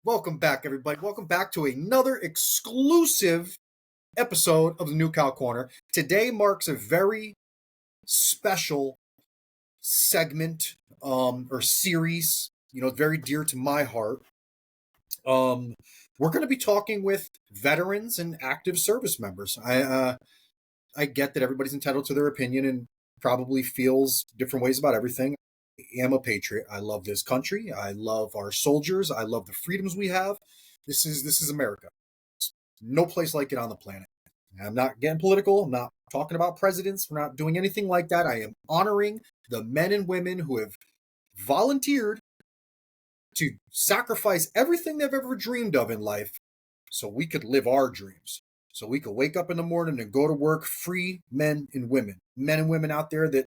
Welcome back, everybody. Welcome back to another exclusive episode of the New Cow Corner. Today marks a very special segment or series, very dear to my heart. We're going to be talking with veterans and active service members. I get that everybody's entitled to their opinion and probably feels different ways about everything. I am a patriot. I love this country. I love our soldiers. I love the freedoms we have. This is America. No place like it on the planet. I'm not getting political. I'm not talking about presidents. We're not doing anything like that. I am honoring the men and women who have volunteered to sacrifice everything they've ever dreamed of in life so we could live our dreams. So we could wake up in the morning and go to work free men and women out there that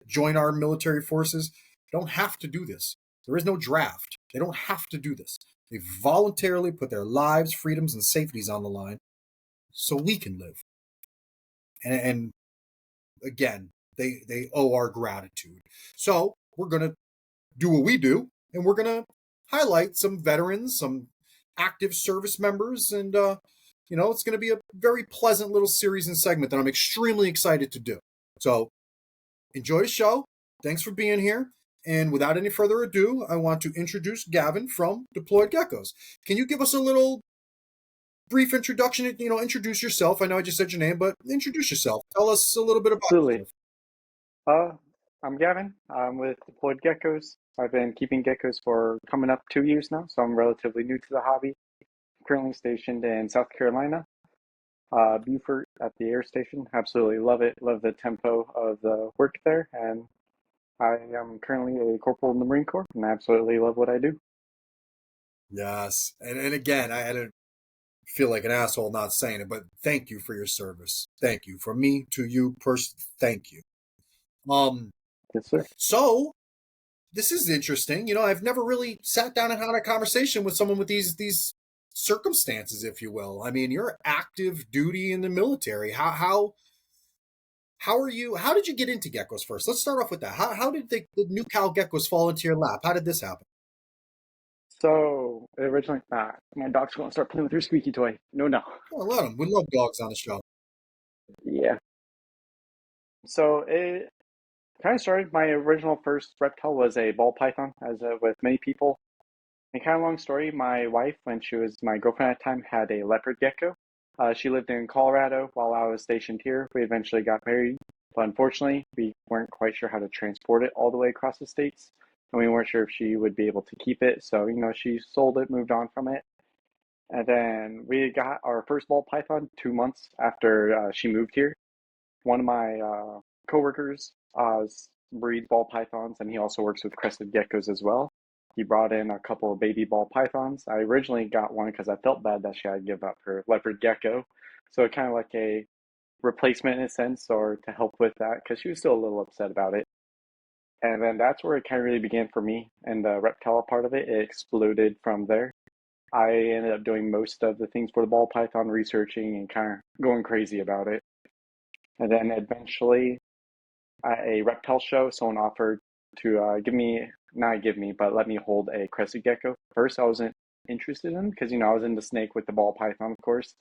join our military forces don't have to do this. There is no draft. They don't have to do this. They voluntarily put their lives, freedoms, and safeties on the line so we can live. And again, they owe our gratitude. So we're going to do what we do, and we're going to highlight some veterans, some active service members, and it's going to be a very pleasant little series and segment that I'm extremely excited to do. So enjoy the show. Thanks for being here. And without any further ado, I want to introduce Gavyn from Deployed Geckos. Can you give us a little brief introduction? Introduce yourself. I know I just said your name, but introduce yourself. Tell us a little bit about yourself. I'm Gavyn. I'm with Deployed Geckos. I've been keeping geckos for coming up 2 years now, so I'm relatively new to the hobby. I'm currently stationed in South Carolina, Beaufort at the air station. Absolutely love it. Love the tempo of the work there, and I am currently a corporal in the Marine Corps, and I absolutely love what I do. Yes, and again, I don't feel like an asshole not saying it, but thank you for your service. Thank you. From me to you, thank you. Yes, sir. So, this is interesting. I've never really sat down and had a conversation with someone with these circumstances, if you will. I mean, you're active duty in the military. How are you? How did you get into geckos first? Let's start off with that. How did the New Cow geckos fall into your lap? How did this happen? So originally, my dog's going to start playing with her squeaky toy. No. Oh, let him. We love dogs on the show. Yeah. So it kind of started. My original first reptile was a ball python, as with many people. And kind of long story. My wife, when she was my girlfriend at the time, had a leopard gecko. She lived in Colorado while I was stationed here. We eventually got married, but unfortunately, we weren't quite sure how to transport it all the way across the states, and we weren't sure if she would be able to keep it. So, she sold it, moved on from it. And then we got our first ball python 2 months after she moved here. One of my coworkers breeds ball pythons, and he also works with crested geckos as well. He brought in a couple of baby ball pythons. I originally got one because I felt bad that she had to give up her leopard gecko. So kind of like a replacement in a sense, or to help with that, because she was still a little upset about it. And then that's where it kind of really began for me, and the reptile part of it exploded from there. I ended up doing most of the things for the ball python, researching and kind of going crazy about it. And then eventually, at a reptile show, someone offered to let me hold a crested gecko. First, I wasn't interested in because, I was in the snake with the ball python, of course,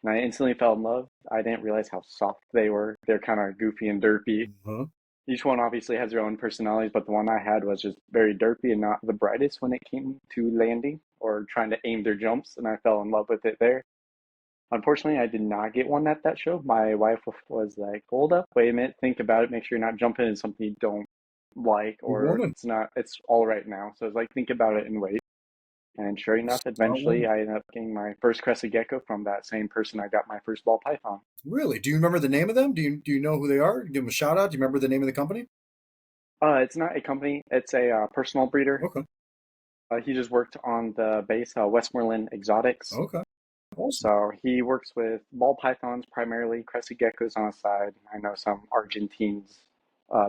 and I instantly fell in love. I didn't realize how soft they were. They're kind of goofy and derpy. Mm-hmm. Each one obviously has their own personalities, but the one I had was just very derpy and not the brightest when it came to landing or trying to aim their jumps, and I fell in love with it there. Unfortunately, I did not get one at that show. My wife was like, hold up, wait a minute, think about it, make sure you're not jumping into something you don't like, or it's all right now. So it's like, think about it and wait. And sure enough, eventually I ended up getting my first crested gecko from that same person I got my first ball python. Really? Do you remember the name of them? Do you know who they are? Give them a shout out. Do you remember the name of the company? It's not a company. It's a personal breeder. Okay. He just worked on the base, Westmoreland Exotics. Okay. Awesome. So he works with ball pythons primarily, crested geckos on the side. I know some Argentines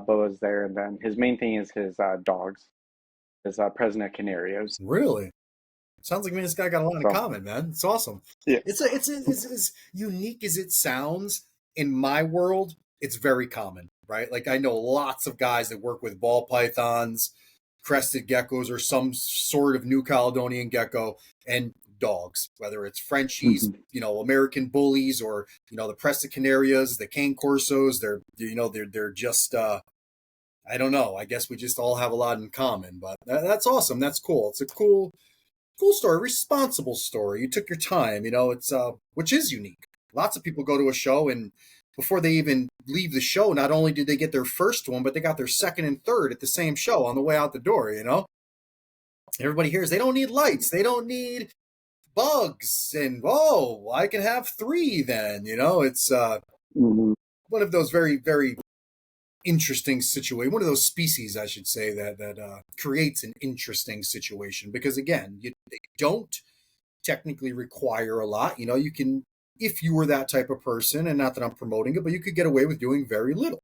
boas there, and then his main thing is his dogs, his Presna Canarios. Really? Sounds like me and this guy got a lot in common, man. It's awesome. Yeah. It's as unique as it sounds. In my world, it's very common, right? Like I know lots of guys that work with ball pythons, crested geckos, or some sort of New Caledonian gecko, and dogs, whether it's Frenchies, Mhm. American bullies, or the Presa Canarias, the Cane Corsos. They're just I don't know. I guess we just all have a lot in common, but that's awesome. That's cool. It's a cool story, responsible story. You took your time. It's which is unique. Lots of people go to a show and before they even leave the show, not only did they get their first one, but they got their second and third at the same show on the way out the door. Everybody hears they don't need lights, they don't need bugs, and oh, I can have three then. It's Mhm. one of those very, very interesting situation, one of those species, I should say, that creates an interesting situation because again, they don't technically require a lot. You can, if you were that type of person, and not that I'm promoting it, but you could get away with doing very little.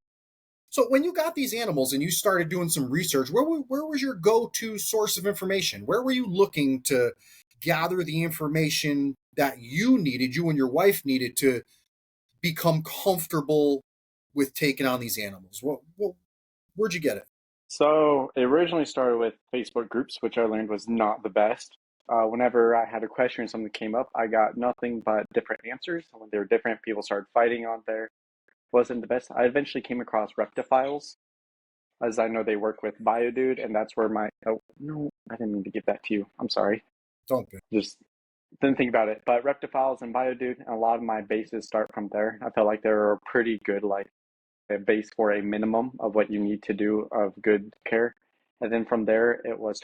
So when you got these animals and you started doing some research, where was your go-to source of information? Where were you looking to gather the information that you and your wife needed to become comfortable with taking on these animals? Where'd you get it? So it originally started with Facebook groups, which I learned was not the best. Whenever I had a question or something came up, I got nothing but different answers. And when they were different, people started fighting on there. Wasn't the best. I eventually came across Reptifiles, as I know they work with Biodude, and that's where my oh no, I didn't mean to give that to you. I'm sorry. Don't be. Just didn't think about it. But Reptifiles and Biodude, and a lot of my bases start from there. I felt like they were a pretty good like a base for a minimum of what you need to do of good care. And then from there, it was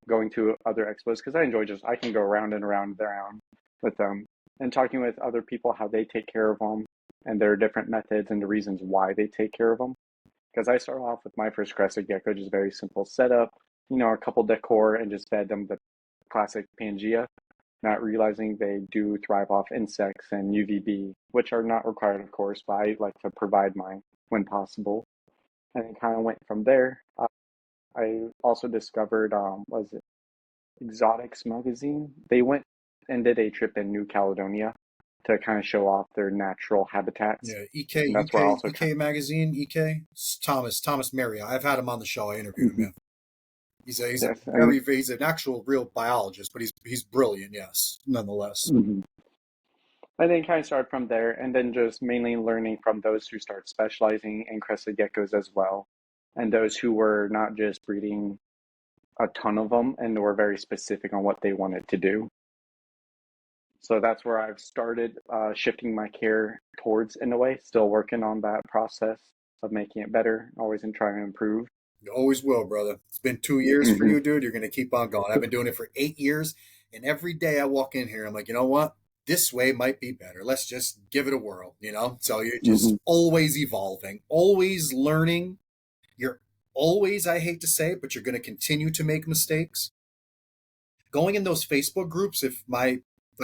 going to other expos because I enjoy I can go around and around and around with them and talking with other people how they take care of them and their different methods and the reasons why they take care of them. Because I started off with my first crested gecko, just very simple setup, a couple decor and just fed them the classic Pangea, not realizing they do thrive off insects and UVB, which are not required, of course, but I like to provide mine when possible. And it kind of went from there. I also discovered, was it Exotics magazine? They went and did a trip in New Caledonia to kind of show off their natural habitats. Yeah, EK And that's where I UK also kind UK magazine. EK Thomas Maria. I've had him on the show. I interviewed him. of, Yeah, he's a yes, and very he's an actual real biologist, but he's brilliant. Yes, nonetheless. mhm. I then kind of started from there, and then just mainly learning from those who start specializing in crested geckos as well, and those who were not just breeding a ton of them and were very specific on what they wanted to do. So that's where I've started shifting my care towards in a way, still working on that process of making it better, always in trying to improve. You always will, brother. It's been 2 years for Hmm. you, dude. You're gonna keep on going. I've been doing it for 8 years, and every day I walk in here, I'm like, you know what? This way might be better. Let's just give it a whirl. So you're just Hmm. always evolving, always learning. You're always, I hate to say it, but you're going to continue to make mistakes. Going in those Facebook groups, if I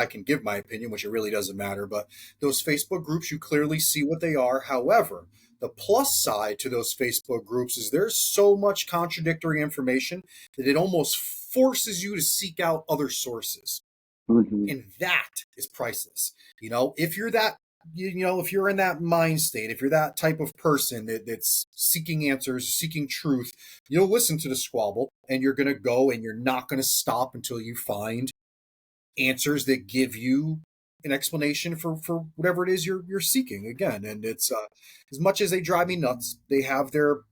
can give my opinion, which it really doesn't matter, but those Facebook groups, you clearly see what they are. However, the plus side to those Facebook groups is there's so much contradictory information that it almost forces you to seek out other sources. Hmm. And that is priceless. If you're that, if you're in that mind state, if you're that type of person that's seeking answers, seeking truth, you'll listen to the squabble and you're going to go and you're not going to stop until you find answers that give you an explanation for whatever it is you're seeking again. And it's as much as they drive me nuts, they have their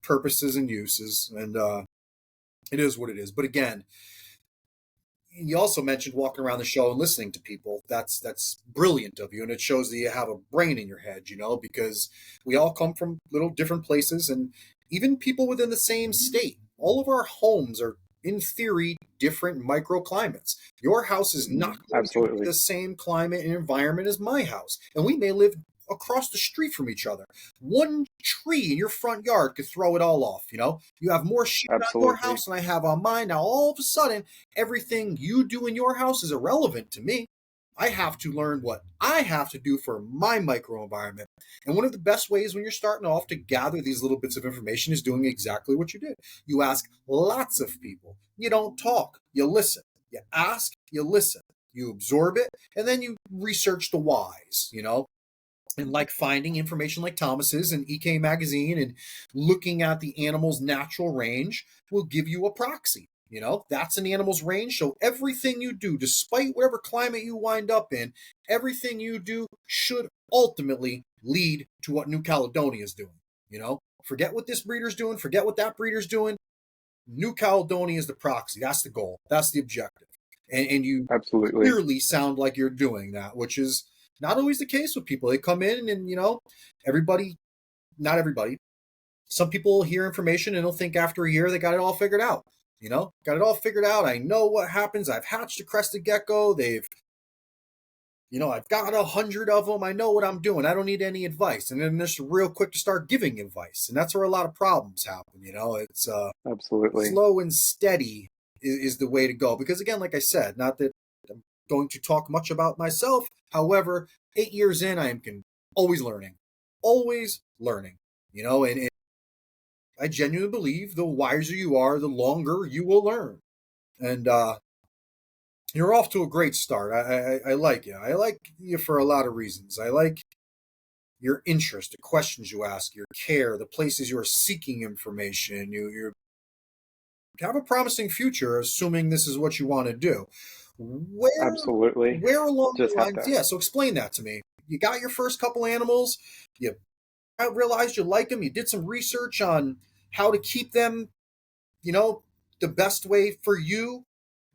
purposes and uses, and it is what it is. But again, you also mentioned walking around the show and listening to people. That's brilliant of you, and it shows that you have a brain in your head. Because we all come from little different places, and even people within the same state. All of our homes are, in theory, different microclimates. Your house is not going to be Absolutely. the same climate and environment as my house, and we may live across the street from each other. One tree in your front yard could throw it all off. You have more shit on your Absolutely. house than I have on mine. Now, all of a sudden, everything you do in your house is irrelevant to me. I have to learn what I have to do for my microenvironment. And one of the best ways when you're starting off to gather these little bits of information is doing exactly what you did. You ask lots of people. You don't talk, you listen. You ask, you listen. You absorb it, and then you research the whys. And like finding information like Thomas's and EK magazine and looking at the animal's natural range will give you a proxy. That's an animal's range. So everything you do, despite whatever climate you wind up in, everything you do should ultimately lead to what New Caledonia is doing. Forget what this breeder's doing, forget what that breeder's doing. New Caledonia is the proxy. That's the goal. That's the objective. And you Absolutely. clearly sound like you're doing that, which is not always the case with people. They come in and, everybody, not everybody, some people hear information and they'll think after a year they got it all figured out. Got it all figured out. I know what happens. I've hatched a crested gecko. I've got 100 of them. I know what I'm doing. I don't need any advice. And then they're just real quick to start giving advice. And that's where a lot of problems happen. It's Absolutely. slow and steady is the way to go. Because again, like I said, not that I'm going to talk much about myself. However, 8 years in, I am always learning, and I genuinely believe the wiser you are, the longer you will learn. And you're off to a great start. I like you. I like you for a lot of reasons. I like your interest, the questions you ask, your care, the places you are seeking information. You have a promising future, assuming this is what you want to do. Where Absolutely. where along Just the have lines? to. Yeah. So explain that to me. You got your first couple animals. You realized you like them. You did some research on how to keep them, you know, the best way for you.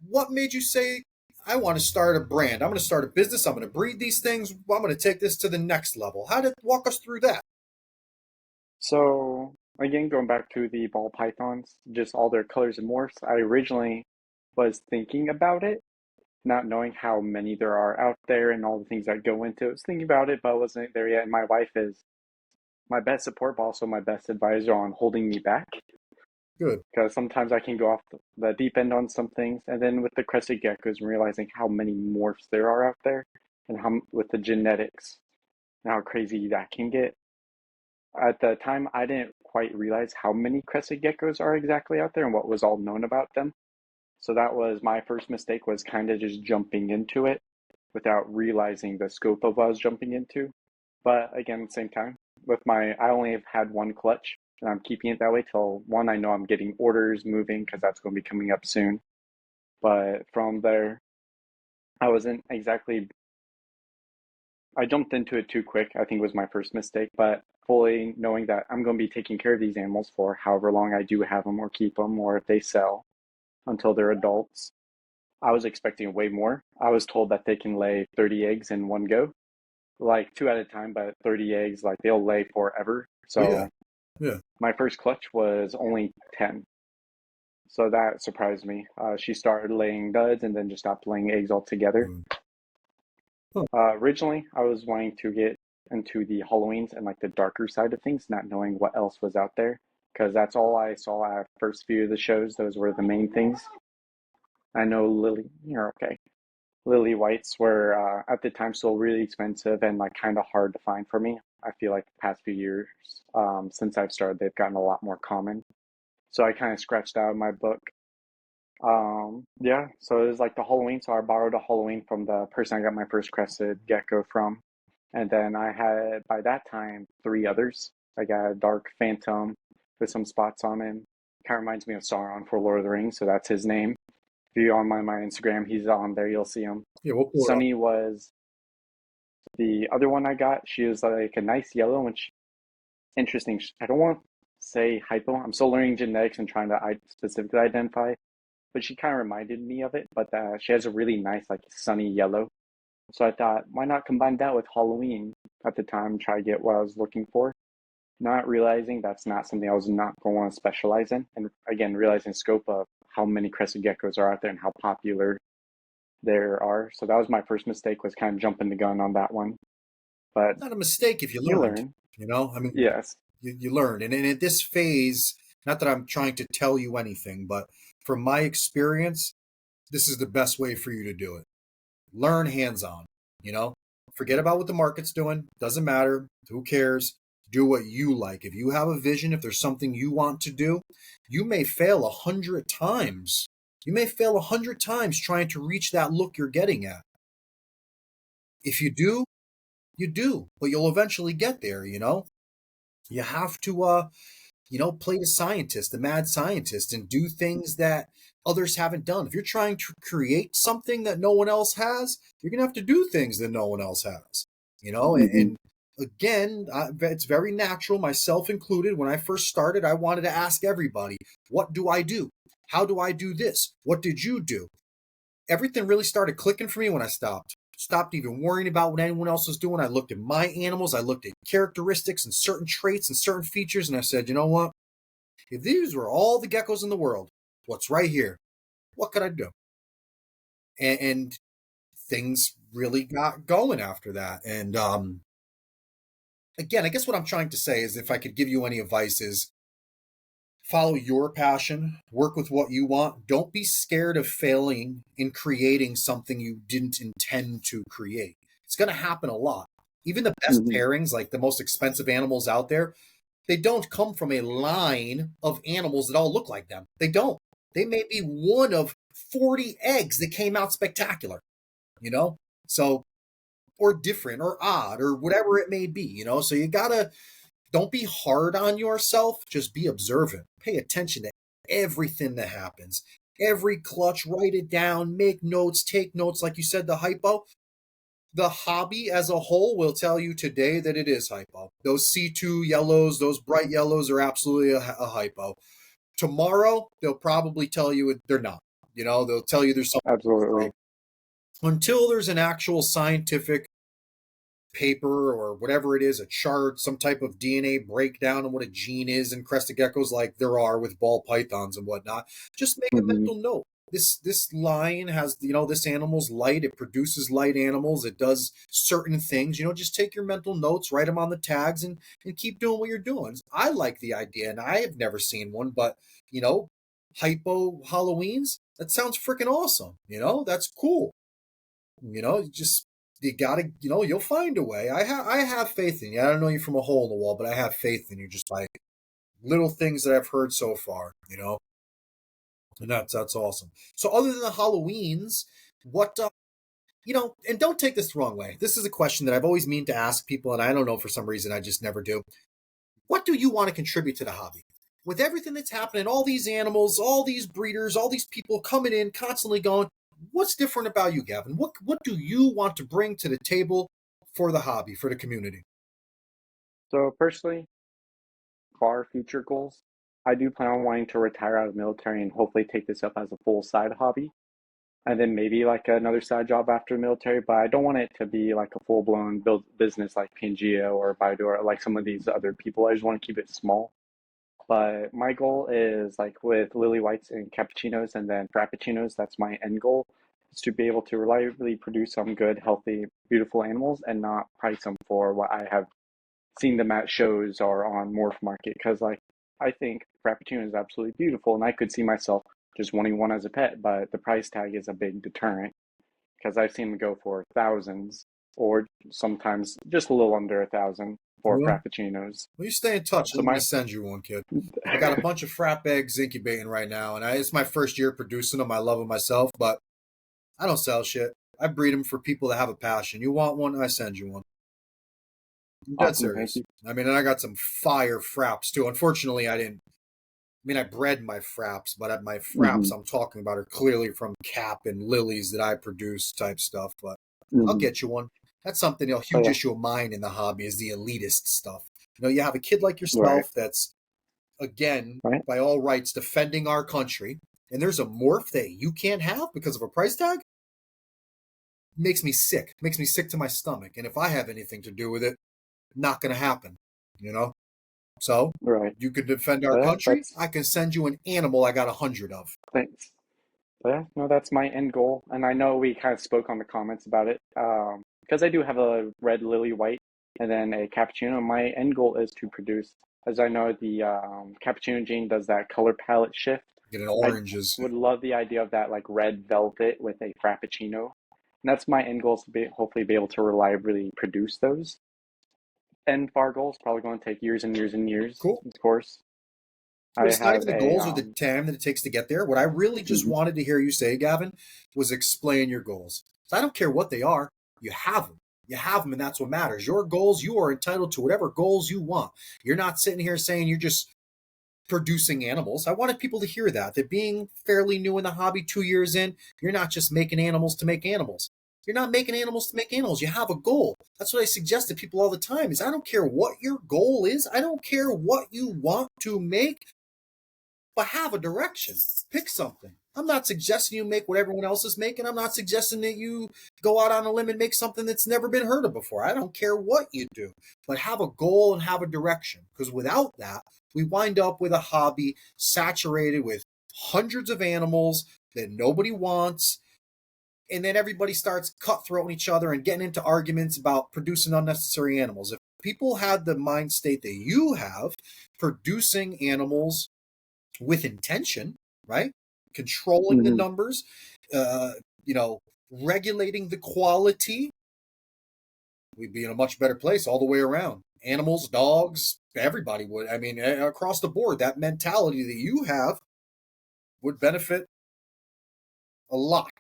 What made you say, I want to start a brand? I'm going to start a business. I'm going to breed these things. I'm going to take this to the next level. How did walk us through that? So, again, going back to the ball pythons, just all their colors and morphs, I originally was thinking about it, not knowing how many there are out there and all the things that go into it. I was thinking about it, but I wasn't there yet. And my wife is my best support, but also my best advisor on holding me back. Good. Because sometimes I can go off the deep end on some things. And then with the crested geckos, and realizing how many morphs there are out there and how with the genetics and how crazy that can get. At the time, I didn't quite realize how many crested geckos are exactly out there and what was all known about them. So that was my first mistake, was kind of just jumping into it without realizing the scope of what I was jumping into. But again, at the same time, I only have had one clutch, and I'm keeping it that way till one, I know I'm getting orders moving because that's going to be coming up soon. But from there, I wasn't exactly, I jumped into it too quick, I think was my first mistake, but fully knowing that I'm going to be taking care of these animals for however long I do have them or keep them, or if they sell until they're adults. I was expecting way more. I was told that they can lay 30 eggs in one go, like two at a time, but 30 eggs, like they'll lay forever. Oh, yeah. So Yeah. my first clutch was only 10. So that surprised me. She started laying duds and then just stopped laying eggs altogether. Mm. Huh. Originally, I was wanting to get into the Halloweens and like the darker side of things, not knowing what else was out there, because that's all I saw at first few of the shows. Those were the main things. I know you're okay. Lily whites were at the time still really expensive and like kind of hard to find for me. I feel like the past few years, since I've started, they've gotten a lot more common. So I kind of scratched out of my book. Yeah, so it was like the Halloween. So I borrowed a Halloween from the person I got my first crested gecko from. And then I had, by that time, three others. I got a dark phantom with some spots on him. Kind of reminds me of Sauron for Lord of the Rings, so that's his name. If you on my Instagram, he's on there, you'll see him. Yeah, we'll pull it up. Sunny was the other one I got. She was like a nice yellow, and interesting. I don't want to say hypo. I'm still learning genetics and trying to specifically identify, but she kind of reminded me of it. But she has a really nice, like, sunny yellow. So I thought, why not combine that with Halloween at the time, try to get what I was looking for, not realizing that's not something I was not going to want to specialize in. And again, realizing the scope of how many crested geckos are out there and how popular there are. So that was my first mistake, was kind of jumping the gun on that one. But Not a mistake if you you learned. learn. I mean, Yes. you learned. And at this phase, not that I'm trying to tell you anything, but from my experience, this is the best way for you to do it. Learn hands on, you know? Forget about what the market's doing. Doesn't matter. Who cares? Do what you like. If you have a vision, if there's something you want to do, you may fail 100 times. You may fail 100 times trying to reach that look you're getting at. If you do, you do, but you'll eventually get there. You have to play the scientist, the mad scientist, and do things that others haven't done. If you're trying to create something that no one else has, you're going to have to do things that no one else has, you know? Hmm. And again, it's very natural, myself included. When I first started, I wanted to ask everybody, what do I do? How do I do this? What did you do? Everything really started clicking for me when I stopped even worrying about what anyone else was doing. I looked at my animals, I looked at characteristics and certain traits and certain features, and I said, you know what? If these were all the geckos in the world, what's right here? What could I do? And things really got going after that. And again, I guess what I'm trying to say is, if I could give you any advice, is follow your passion, work with what you want. Don't be scared of failing in creating something you didn't intend to create. It's going to happen a lot. Even the best Hmm. pairings, like the most expensive animals out there, they don't come from a line of animals that all look like them. They don't. They may be one of 40 eggs that came out spectacular, you know? So, or different or odd or whatever it may be, you know? So you gotta, don't be hard on yourself. Just be observant. Pay attention to everything that happens. Every clutch, write it down, make notes, take notes. Like you said, the hypo, the hobby as a whole will tell you today that it is hypo. Those C2 yellows, those bright yellows are absolutely a hypo. Tomorrow, they'll probably tell you they're not. You know, they'll tell you there's something else. Absolutely. So until there's an actual scientific paper or whatever it is, a chart, some type of DNA breakdown on what a gene is in crested geckos, like there are with ball pythons and whatnot, just make a Hmm. mental note. This line has, you know, this animal's light. It produces light animals. It does certain things. You know, just take your mental notes, write them on the tags, and keep doing what you're doing. I like the idea, and I have never seen one, but you know, hypo Halloweens. That sounds freaking awesome. You know, that's cool. You know, just you gotta, you know, you'll find a way. I have faith in you. I don't know you from a hole in the wall, but I have faith in you. Just by little things that I've heard so far, you know, and that's awesome. So other than the Halloweens, what you know, and don't take this the wrong way. This is a question that I've always mean to ask people, and I don't know, for some reason I just never do. What do you want to contribute to the hobby? With everything that's happening, all these animals, all these breeders, all these people coming in, constantly going, what's different about you, Gavyn? What do you want to bring to the table for the hobby, for the community? So personally, far future goals, I do plan on wanting to retire out of the military and hopefully take this up as a full side hobby. And then maybe like another side job after the military, but I don't want it to be like a full blown build business like Pangea or Baidu, like some of these other people. I just want to keep it small. But my goal is like with lily whites and cappuccinos and then frappuccinos, that's my end goal, is to be able to reliably produce some good, healthy, beautiful animals and not price them for what I have seen them at shows or on Morph Market. Because like I think frappuccino is absolutely beautiful and I could see myself just wanting one as a pet, but the price tag is a big deterrent because I've seen them go for thousands or sometimes just a little under 1,000 for Well, frappuccinos. you stay in touch. So I'm going my to send you one, kid. I got a bunch of frap eggs incubating right now, and it's my first year producing them. I love them myself, but I don't sell shit. I breed them for people that have a passion. You want one? I send you one. I'm dead awesome, thank serious. you. I mean, and I got some fire fraps too. Unfortunately, I didn't. I mean, I bred my fraps, but my fraps Hmm. I'm talking about are clearly from cap and lilies that I produce type stuff. But I'll Hmm. get you one. That's something, a But huge yeah, issue of mine in the hobby is the elitist stuff. You know, you have a kid like right, yourself that's, again, right, by all rights, defending our country, and there's a morph that you can't have because of a price tag. Makes me sick. Makes me sick to my stomach. And if I have anything to do with it, not going to happen. You know. So right. you can defend our But yeah, country. that's I can send you an animal I got 100 of. thanks. But yeah, no, that's my end goal. And I know we kind of spoke on the comments about it. Because I do have a red lily white and then a cappuccino. My end goal is to produce, as I know, the cappuccino gene does that color palette shift. Get an I oranges. would love the idea of that like red velvet with a frappuccino. And that's my end goal is to be hopefully be able to reliably produce those. End far goal is probably going to take years and years and years, Cool. of course. But I it's not have even the a goals or the time that it takes to get there. What I really just mhm, wanted to hear you say, Gavyn, was explain your goals. So I don't care what they are. You have them. You have them, and that's what matters. Your goals, you are entitled to whatever goals you want. You're not sitting here saying you're just producing animals. I wanted people to hear that being fairly new in the hobby, 2 years in, you're not just making animals to make animals. You're not making animals to make animals. You have a goal. That's what I suggest to people all the time is I don't care what your goal is. I don't care what you want to make, but have a direction. Pick something. I'm not suggesting you make what everyone else is making. I'm not suggesting that you go out on a limb and make something that's never been heard of before. I don't care what you do, but have a goal and have a direction. Because without that, we wind up with a hobby saturated with hundreds of animals that nobody wants. And then everybody starts cutthroating each other and getting into arguments about producing unnecessary animals. If people had the mind state that you have, producing animals with intention, right? Controlling the Hmm. numbers, uh, you know, regulating the quality, we'd be in a much better place all the way around. Animals, dogs, everybody would. I mean, across the board, that mentality that you have would benefit a lot.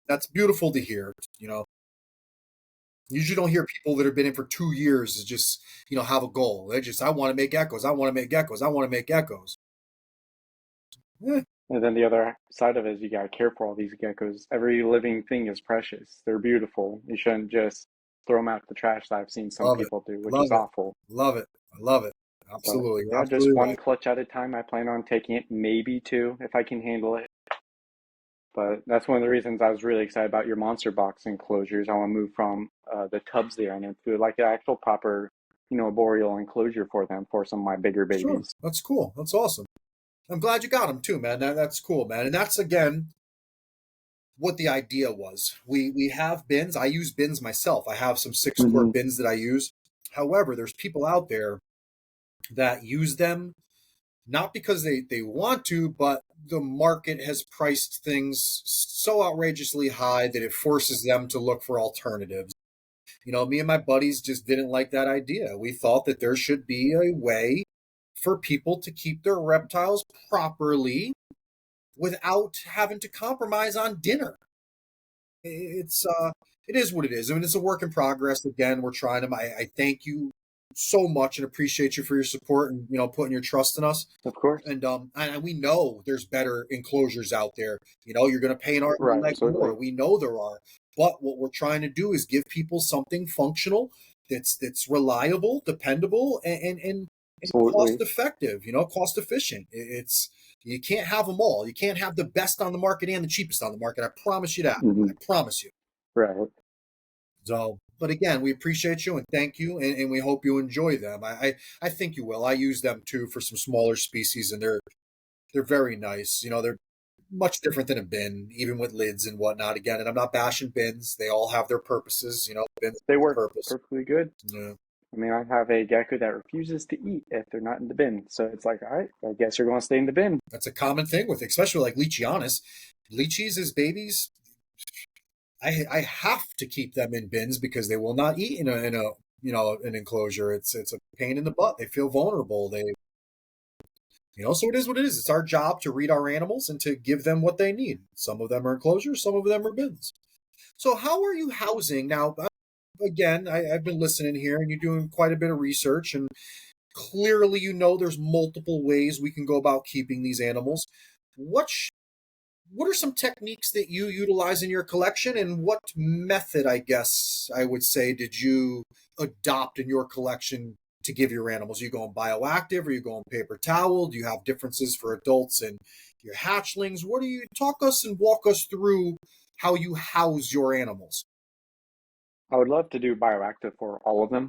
That's beautiful to hear. Usually don't hear people that have been in for 2 years just, have a goal. They just, I want to make geckos. I want to make geckos. I want to make geckos. Eh, And then the other side of it is you gotta care for all these geckos. Every living thing is precious. They're beautiful. You shouldn't just throw them out the trash that I've seen some love it. people do, which Love is it. awful. Love it. I love it. But Absolutely. You're yeah, just absolutely one right. clutch at a time. I plan on taking it, maybe two if I can handle it. But that's one of the reasons I was really excited about your monster box enclosures. I want to move from the tubs there and into like an actual proper, arboreal enclosure for them for some of my bigger Sure. babies. That's cool. That's awesome. I'm glad you got them too, man. That's cool, man. And that's again what the idea was. We have bins. I use bins myself. I have some 6 quart Hmm. bins that I use. However, there's people out there that use them not because they want to, but the market has priced things so outrageously high that it forces them to look for alternatives. Me and my buddies just didn't like that idea. We thought that there should be a way for people to keep their reptiles properly without having to compromise on dinner. It is what it is. I mean, it's a work in progress. Again, we're trying to. I thank you so much and appreciate you for your support and putting your trust in us. Of course. And we know there's better enclosures out there. You're going to pay an arm and a Right, leg more. absolutely. We know there are, but what we're trying to do is give people something functional that's reliable, dependable, and cost Absolutely. effective. Cost efficient. It's you can't have them all. You can't have the best on the market and the cheapest on the market. I promise you that. Hmm. I promise you. Right. So, but again, we appreciate you and thank you, and we hope you enjoy them. I think you will. I use them too for some smaller species, and they're very nice. They're much different than a bin, even with lids and whatnot. Again, and I'm not bashing bins; they all have their purposes. Bins They have a work purpose. perfectly good. Yeah. I mean, I have a gecko that refuses to eat if they're not in the bin. So it's like, all right, I guess you're going to stay in the bin. That's a common thing with, especially like Leachianus. Leachies as babies, I have to keep them in bins because they will not eat in a an enclosure. It's a pain in the butt. They feel vulnerable. So it is what it is. It's our job to read our animals and to give them what they need. Some of them are enclosures, some of them are bins. So how are you housing now? Again, I've been listening here, and you're doing quite a bit of research, and clearly there's multiple ways we can go about keeping these animals. What what are some techniques that you utilize in your collection, and what method, I guess I would say, did you adopt in your collection to give your animals? Are you going bioactive? Are you going paper towel? Do you have differences for adults and your hatchlings? What do you talk us and walk us through how you house your animals? I would love to do bioactive for all of them.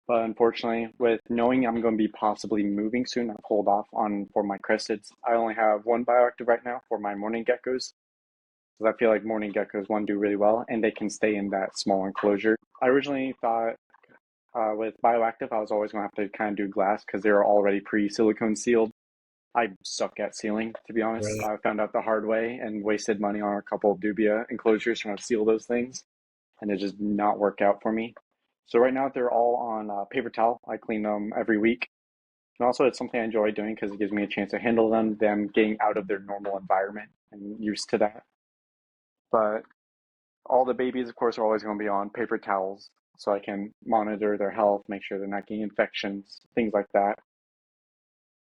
But unfortunately, with knowing I'm going to be possibly moving soon, I've hold off on for my cresteds. I only have one bioactive right now for my morning geckos. Because I feel like morning geckos, one, do really well, and they can stay in that small enclosure. I originally thought with bioactive, I was always going to have to kind of do glass because they were already pre-silicone sealed. I suck at sealing, to be honest. Right. I found out the hard way and wasted money on a couple of dubia enclosures trying to seal those things, and it just did not work out for me. So right now they're all on paper towel. I clean them every week. And also it's something I enjoy doing because it gives me a chance to handle them getting out of their normal environment and used to that. But all the babies, of course, are always going to be on paper towels so I can monitor their health, make sure they're not getting infections, things like that.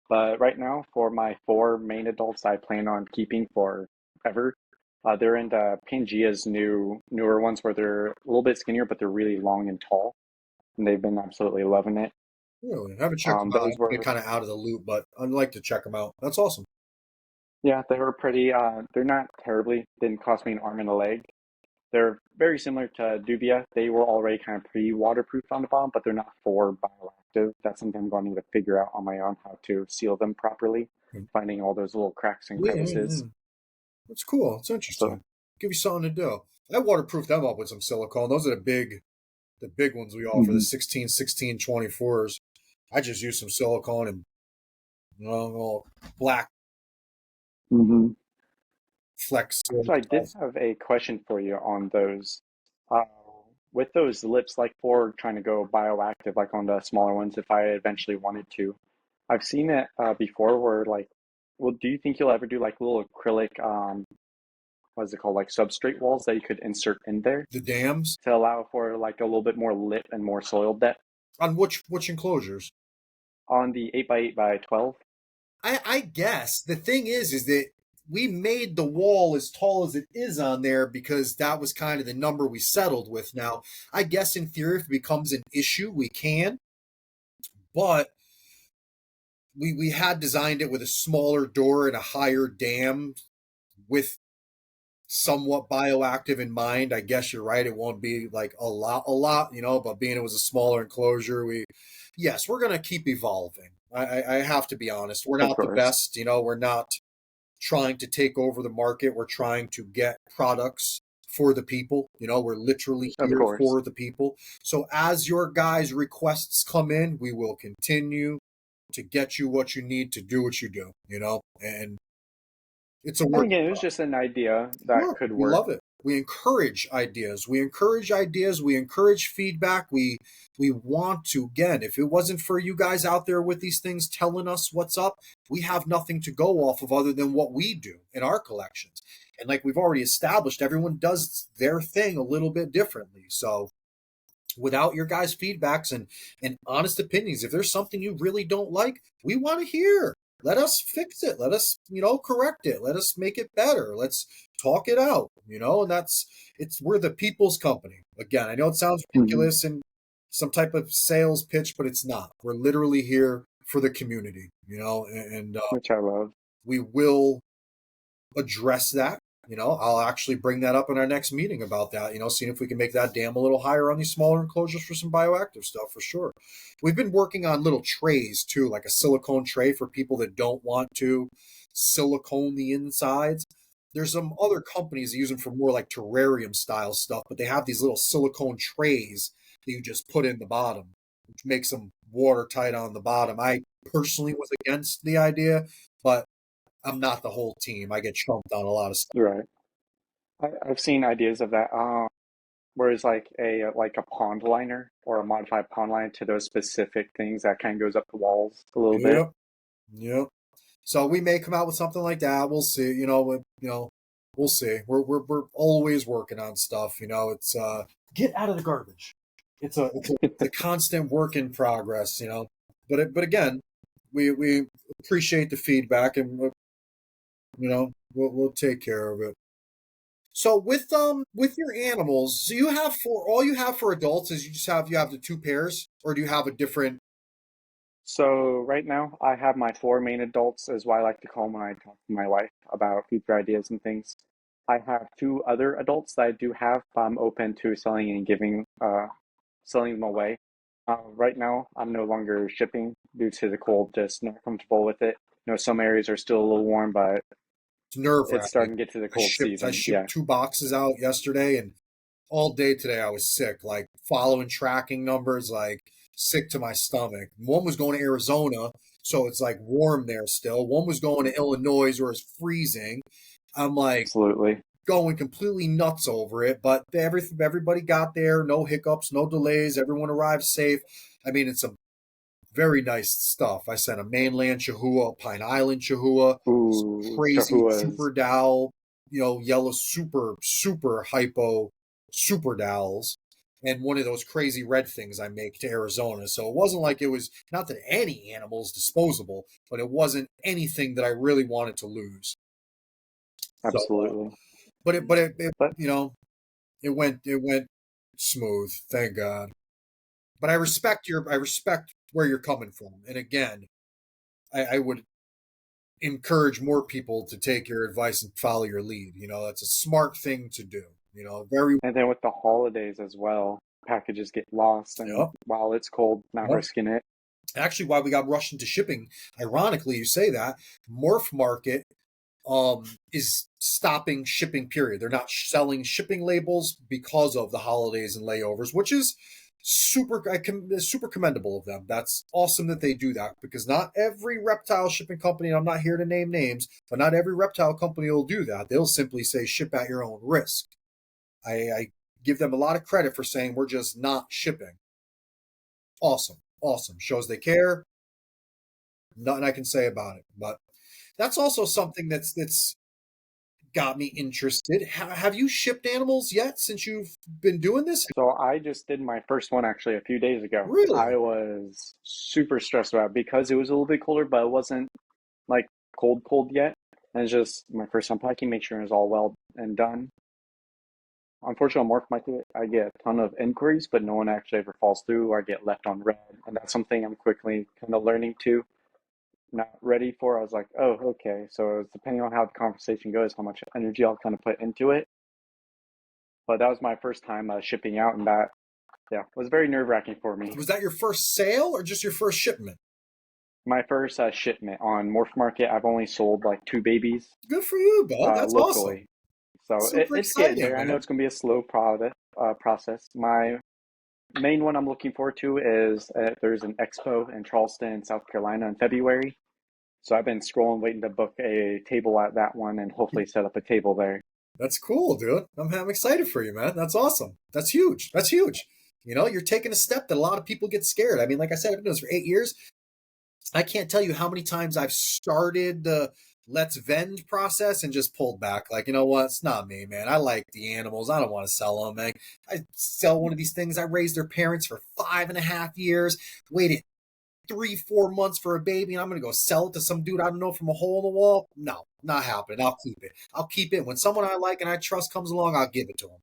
But right now, for my four main adults I plan on keeping forever, they're into Pangea's newer ones where they're a little bit skinnier, but they're really long and tall, and they've been absolutely loving it. Really, I haven't checked them out. Those I've been were kind of out of the loop, but I'd like to check them out. That's awesome. Yeah, they were pretty. They're not terribly. Didn't cost me an arm and a leg. They're very similar to Dubia. They were already kind of pre-waterproof on the bottom, but they're not for bioactive. That's something I'm going to figure out on my own how to seal them properly, finding all those little cracks and Yeah, yeah, yeah. crevices. That's cool. It's So, interesting. Give you something to do. I waterproof them up with some silicone. Those are the big ones we offer, the hmm 16, 16, 24s. I just use some silicone and little black hmm flex seal So I did stuff. have a question for you on those. Uh, with those lips, like for trying to go bioactive, like on the smaller ones, if I eventually wanted to, I've seen it before where like, well, do you think you'll ever do like little acrylic, what is it called, like substrate walls that you could insert in there The dams to allow for like a little bit more lip and more soil depth on which enclosures? on the 8 by 8 by 12? I guess the thing is that we made the wall as tall as it is on there because that was kind of the number we settled with. Now, I guess in theory, if it becomes an issue, we can, but we had designed it with a smaller door and a higher dam with somewhat bioactive in mind. I guess you're right. It won't be like a lot, but being it was a smaller enclosure, yes, we're going to keep evolving. I have to be honest. We're Of not the course, best, we're not trying to take over the market. We're trying to get products for the people. We're literally of here course. for the people. So as your guys' requests come in, we will continue to get you what you need to do what you do. And it's a And work in again, it was progress. just an idea that Sure, could we work. love it. We encourage ideas. We encourage ideas. We encourage feedback. We want to, again, if it wasn't for you guys out there with these things telling us what's up, we have nothing to go off of other than what we do in our collections. And like we've already established, everyone does their thing a little bit differently. So without your guys' feedbacks and honest opinions, if there's something you really don't like, we want to hear. Let us fix it. Let us, correct it. Let us make it better. Let's talk it out. And we're the people's company. Again, I know it sounds hmm ridiculous and some type of sales pitch, but it's not. We're literally here for the community, and Which I love. we will address that. I'll actually bring that up in our next meeting about that, seeing if we can make that dam a little higher on these smaller enclosures for some bioactive stuff for sure. We've been working on little trays too, like a silicone tray for people that don't want to silicone the insides. There's some other companies that use them for more like terrarium style stuff, but they have these little silicone trays that you just put in the bottom, which makes them watertight on the bottom. I personally was against the idea, but I'm not the whole team. I get trumped on a lot of stuff. Right. I've seen ideas of that. Whereas like a pond liner or a modified pond liner to those specific things that kind of goes up the walls a little bit. Yep. Yep. So we may come out with something like that. We'll see. We'll see. We're always working on stuff. It's get out of the garbage. It's a constant work in progress. But again, we appreciate the feedback and we'll take care of it. So with your animals, so you have for all you have for adults is you have the two pairs, or do you have a different? So right now I have my four main adults, is what I like to call them when I talk to my wife about future ideas and things. I have two other adults that I do have, but I'm open to selling and selling them away. Right now, I'm no longer shipping due to the cold, just not comfortable with it. Some areas are still a little warm, but It's nerve it's wracking. starting to get to the I cold shipped I season. shipped Yeah, two boxes out yesterday, and all day today I was sick, like following tracking numbers, like sick to my stomach. One was going to Arizona, so it's like warm there still. One was going to Illinois where it's freezing. I'm like absolutely. going completely nuts over it, but everybody got there, no hiccups, no delays. Everyone arrived safe. I mean, it's some very nice stuff. I sent a mainland Chihuahua, Pine Island Chihuahua, Ooh, crazy Chahuas. super dowel, yellow super hypo super dowels. and one of those crazy red things I make to Arizona. So it wasn't like it was not that any animal is disposable, but it wasn't anything that I really wanted to lose. So, Absolutely. but it But it went smooth, thank God. But I respect where you're coming from, and again, I would encourage more people to take your advice and follow your lead. That's a smart thing to do. Very. and then with the holidays as well, packages get lost, and Yep. while it's cold, not Yep. risking it. Actually, why we got rushed into shipping, ironically, you say that Morph Market is stopping shipping. Period. They're not selling shipping labels because of the holidays and layovers, which is super commendable of them. That's awesome that they do that because not every reptile shipping company. And I'm not here to name names, but not every reptile company will do that. They'll simply say ship at your own risk. I give them a lot of credit for saying we're just not shipping. Awesome, awesome. Shows they care. Nothing I can say about it. But that's also something that's got me interested. Have you shipped animals yet since you've been doing this? So I just did my first one actually a few days ago. I Really? was super stressed about it because it was a little bit colder, but it wasn't like cold yet. And it's just my first time packing, make sure it's all well and done. Unfortunately, on Morph Market, I get a ton of inquiries, but no one actually ever falls through or I get left on red. And that's something I'm quickly kind of learning to not ready for. I was like, oh, okay. So it's depending on how the conversation goes, how much energy I'll kind of put into it. But that was my first time shipping out, and that, yeah, was very nerve-wracking for me. Was that your first sale or just your first shipment? My first shipment on Morph Market, I've only sold like two babies Good for you, bud. That's awesome. locally. So Super it's getting exciting, there. I know man. it's going to be a slow process. My main one I'm looking forward to is there's an expo in Charleston, South Carolina in February. So I've been scrolling, waiting to book a table at that one and hopefully set up a table there. That's cool, dude. I'm excited for you, man. That's awesome. That's huge. That's huge. You're taking a step that a lot of people get scared. I mean, like I said, I've been doing this for 8 years. I can't tell you how many times I've started the let's vend process and just pulled back. Like, you know what? It's not me, man. I like the animals. I don't want to sell them, man. I sell one of these things. I raised their parents for 5.5 years, waited 3, 4 months for a baby, and I'm going to go sell it to some dude I don't know from a hole in the wall. No, not happening. I'll keep it. I'll keep it. When someone I like and I trust comes along, I'll give it to them.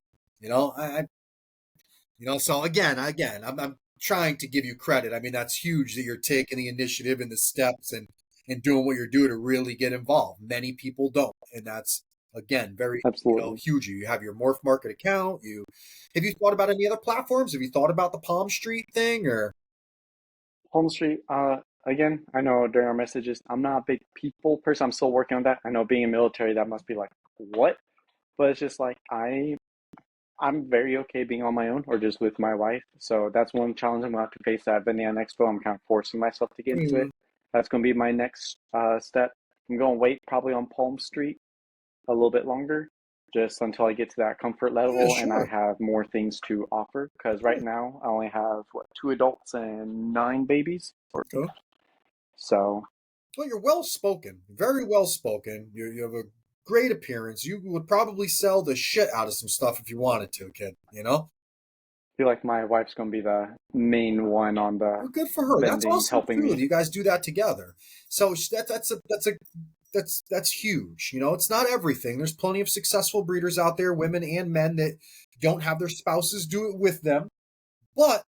So again, I'm trying to give you credit. I mean, that's huge that you're taking the initiative and the steps and doing what you're doing to really get involved. Many people don't, and that's again very Absolutely. huge. You have your Morph Market account. Have you thought about any other platforms? Have you thought about the Palm Street thing or? Home Street, again, I know during our messages, I'm not a big people person. I'm still working on that. I know being in military, that must be like, what? But it's just like I'm very okay being on my own or just with my wife. So that's one challenge I'm gonna have to face at Banana Expo. I'm kind of forcing myself to get into it. Mm, That's gonna be my next step. I'm gonna wait probably on Palm Street a little bit longer, just until I get to that comfort yeah, level and I sure. have more things to offer. Because right now I only have what, two adults and nine babies. Okay. So Well, you're well spoken, very well spoken. You have a great appearance. You would probably sell the shit out of some stuff if you wanted to, kid. I feel like my wife's gonna be the main one on the Well, good for her. That's vending, awesome helping too. That me. you guys do that together. So that's huge. It's not everything. There's plenty of successful breeders out there, women and men, that don't have their spouses do it with them. But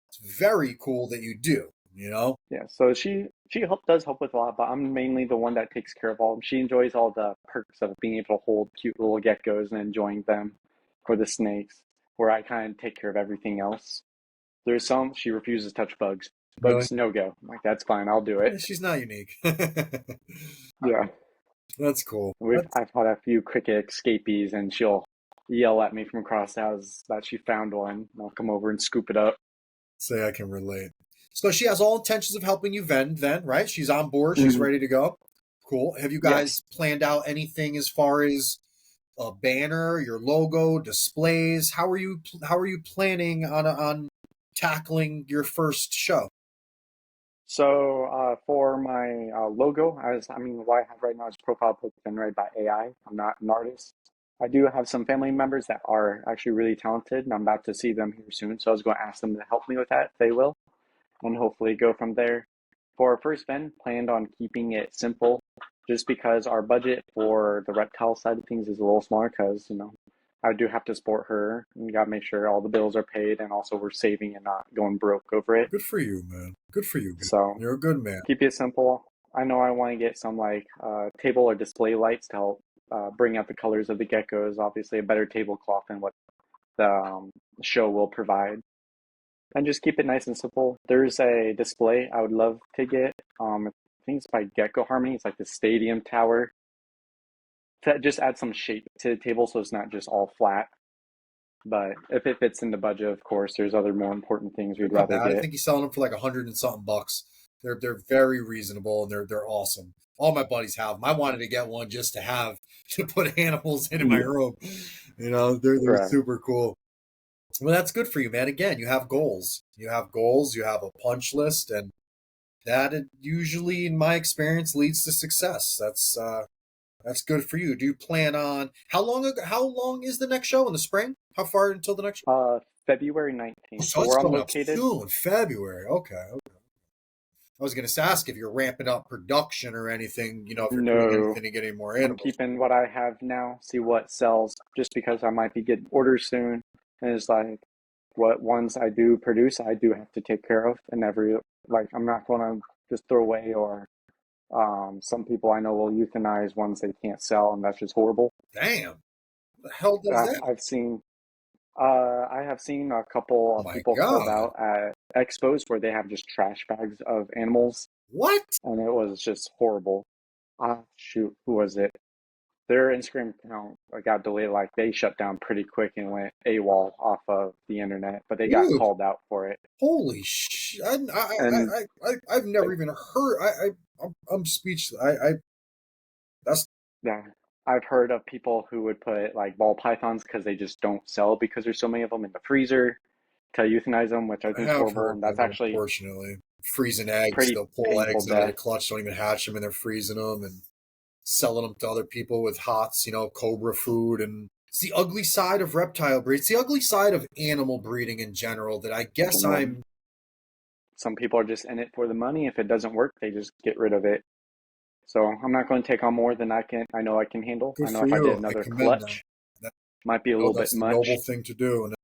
it's very cool that you do. Yeah, so does help with a lot, but I'm mainly the one that takes care of all of them. She enjoys all the perks of being able to hold cute little geckos and enjoying them, or the snakes, where I kind of take care of everything else. There's some she refuses to touch bugs. Really? Bugs no go. I'm like, that's fine, I'll do it. Yeah, she's not unique. Yeah, That's cool. I've had a few cricket escapees, and she'll yell at me from across the house that she found one. And I'll come over and scoop it up. Say I can relate. So she has all intentions of helping you vend then, right? She's on board. She's Mhm. ready to go. Cool. Have you Yes. guys planned out anything as far as a banner, your logo, displays? How are you planning on tackling your first show? So for my logo, I mean, what I have right now is profile pic generated by AI. I'm not an artist. I do have some family members that are actually really talented, and I'm about to see them here soon. So I was going to ask them to help me with that if they will, and hopefully go from there. For our first ven, planned on keeping it simple, just because our budget for the reptile side of things is a little smaller. Because I do have to support her, and got to make sure all the bills are paid, and also we're saving and not going broke over it. Good for you, man. Good for you. So You're a good man. keep it simple. I know I want to get some like table or display lights to help bring out the colors of the geckos. Obviously, a better tablecloth than what the show will provide, and just keep it nice and simple. There's a display I would love to get. I think it's by Gecko Harmony. It's like the stadium tower to just add some shape to the table so it's not just all flat. But if it fits in the budget, of course, there's other more important things They're we'd not rather bad. I get. think he's selling them for like 100 and something bucks. They're very reasonable and they're awesome. All my buddies have them. I wanted to get one just to have to put animals in my Yeah, room. They're right. super cool. Well, that's good for you, man. Again, you have goals. You have goals. You have a punch list, and that usually, in my experience, leads to success. That's good for you. Do you plan on how long? How long is the next show in the spring? How far until the next show? February Oh, 19th. so So it's where I'm coming up located, soon, February. Okay. I was going to ask if you're ramping up production or anything. If you're doing no, anything to get any more I'm animals. keeping what I have now, see what sells, just because I might be getting orders soon. And it's like, what ones I do produce, I do have to take care of. And I'm not going to just throw away or some people I know will euthanize ones they can't sell, and that's just horrible. Damn, the hell does that? I've seen, I have seen a couple Oh of my people called god! out at expos where they have just trash bags of animals, What? and it was just horrible. Ah, shoot, who was it? Their Instagram account got deleted. Like they shut down pretty quick and went AWOL off of the internet, but they got Dude, called out for it. holy shit! And I've never even heard. I'm speechless. That's yeah, I've heard of people who would put like ball pythons because they just don't sell because there's so many of them in the freezer to euthanize them, which I I think is have horrible. heard And that's that. actually Unfortunately, freezing eggs. pretty They'll pull painful eggs out of the death. clutch, don't even hatch them, and they're freezing them and selling them to other people with hots. Cobra food, and it's the ugly side of reptile breeding. It's the ugly side of animal breeding in general that I In guess general, I'm. some people are just in it for the money. If it doesn't work, they just get rid of it. So I'm not going to take on more than I know I can handle. Good I know for if I did you. I another commend that. clutch, might be a little bit That's the noble much. thing to do. And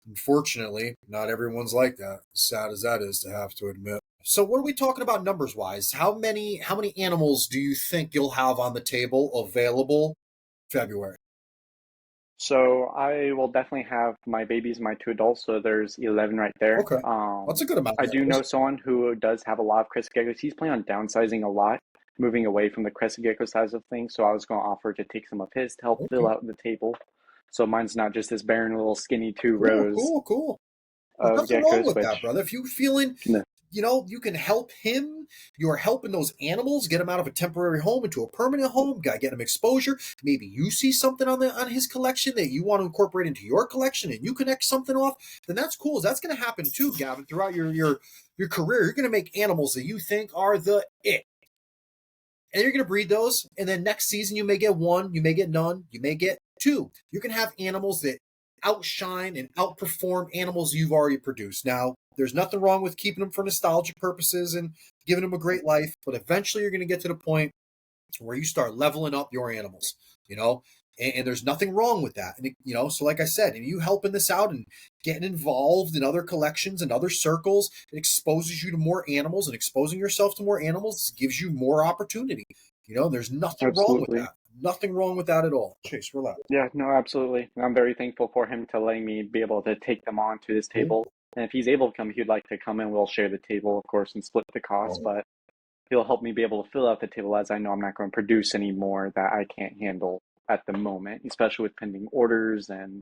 unfortunately, not everyone's like that. As sad as that is to have to admit. So, what are we talking about numbers wise? How many animals do you think you'll have on the table available February? So I will definitely have my babies, my two adults. So there's 11 right there. Okay, that's a good amount I of do know animals. someone who does have a lot of crested geckos. He's planning on downsizing a lot, moving away from the crested gecko size of things. So I was going to offer to take some of his to help fill Okay, out the table. So mine's not just this barren little skinny two cool, rows cool, cool. There's of nothing wrong geckos, with that, which brother. If you feeling, no, you can help him. You're helping those animals get him out of a temporary home into a permanent home. Got get him exposure. Maybe you see something on his collection that you want to incorporate into your collection, and you connect something off. Then that's cool. That's going to happen too, Gavin. Throughout your career, you're going to make animals that you think are the it, and you're going to breed those. And then next season, you may get one, you may get none, you may get two. You can have animals that outshine and outperform animals you've already produced. Now, there's nothing wrong with keeping them for nostalgia purposes and giving them a great life, but eventually you're going to get to the point where you start leveling up your animals, you know, and there's nothing wrong with that. And, so like I said, and you helping this out and getting involved in other collections and other circles, it exposes you to more animals, and exposing yourself to more animals gives you more opportunity. There's nothing wrong with absolutely. that. Nothing wrong with that at all. Chase, relax. Yeah, no, absolutely. I'm very thankful for him to letting me be able to take them on to this Cool. table. And if he's able to come, he'd like to come and we'll share the table, of course, and split the cost. Oh, But he'll help me be able to fill out the table as I know I'm not going to produce any more that I can't handle at the moment, especially with pending orders and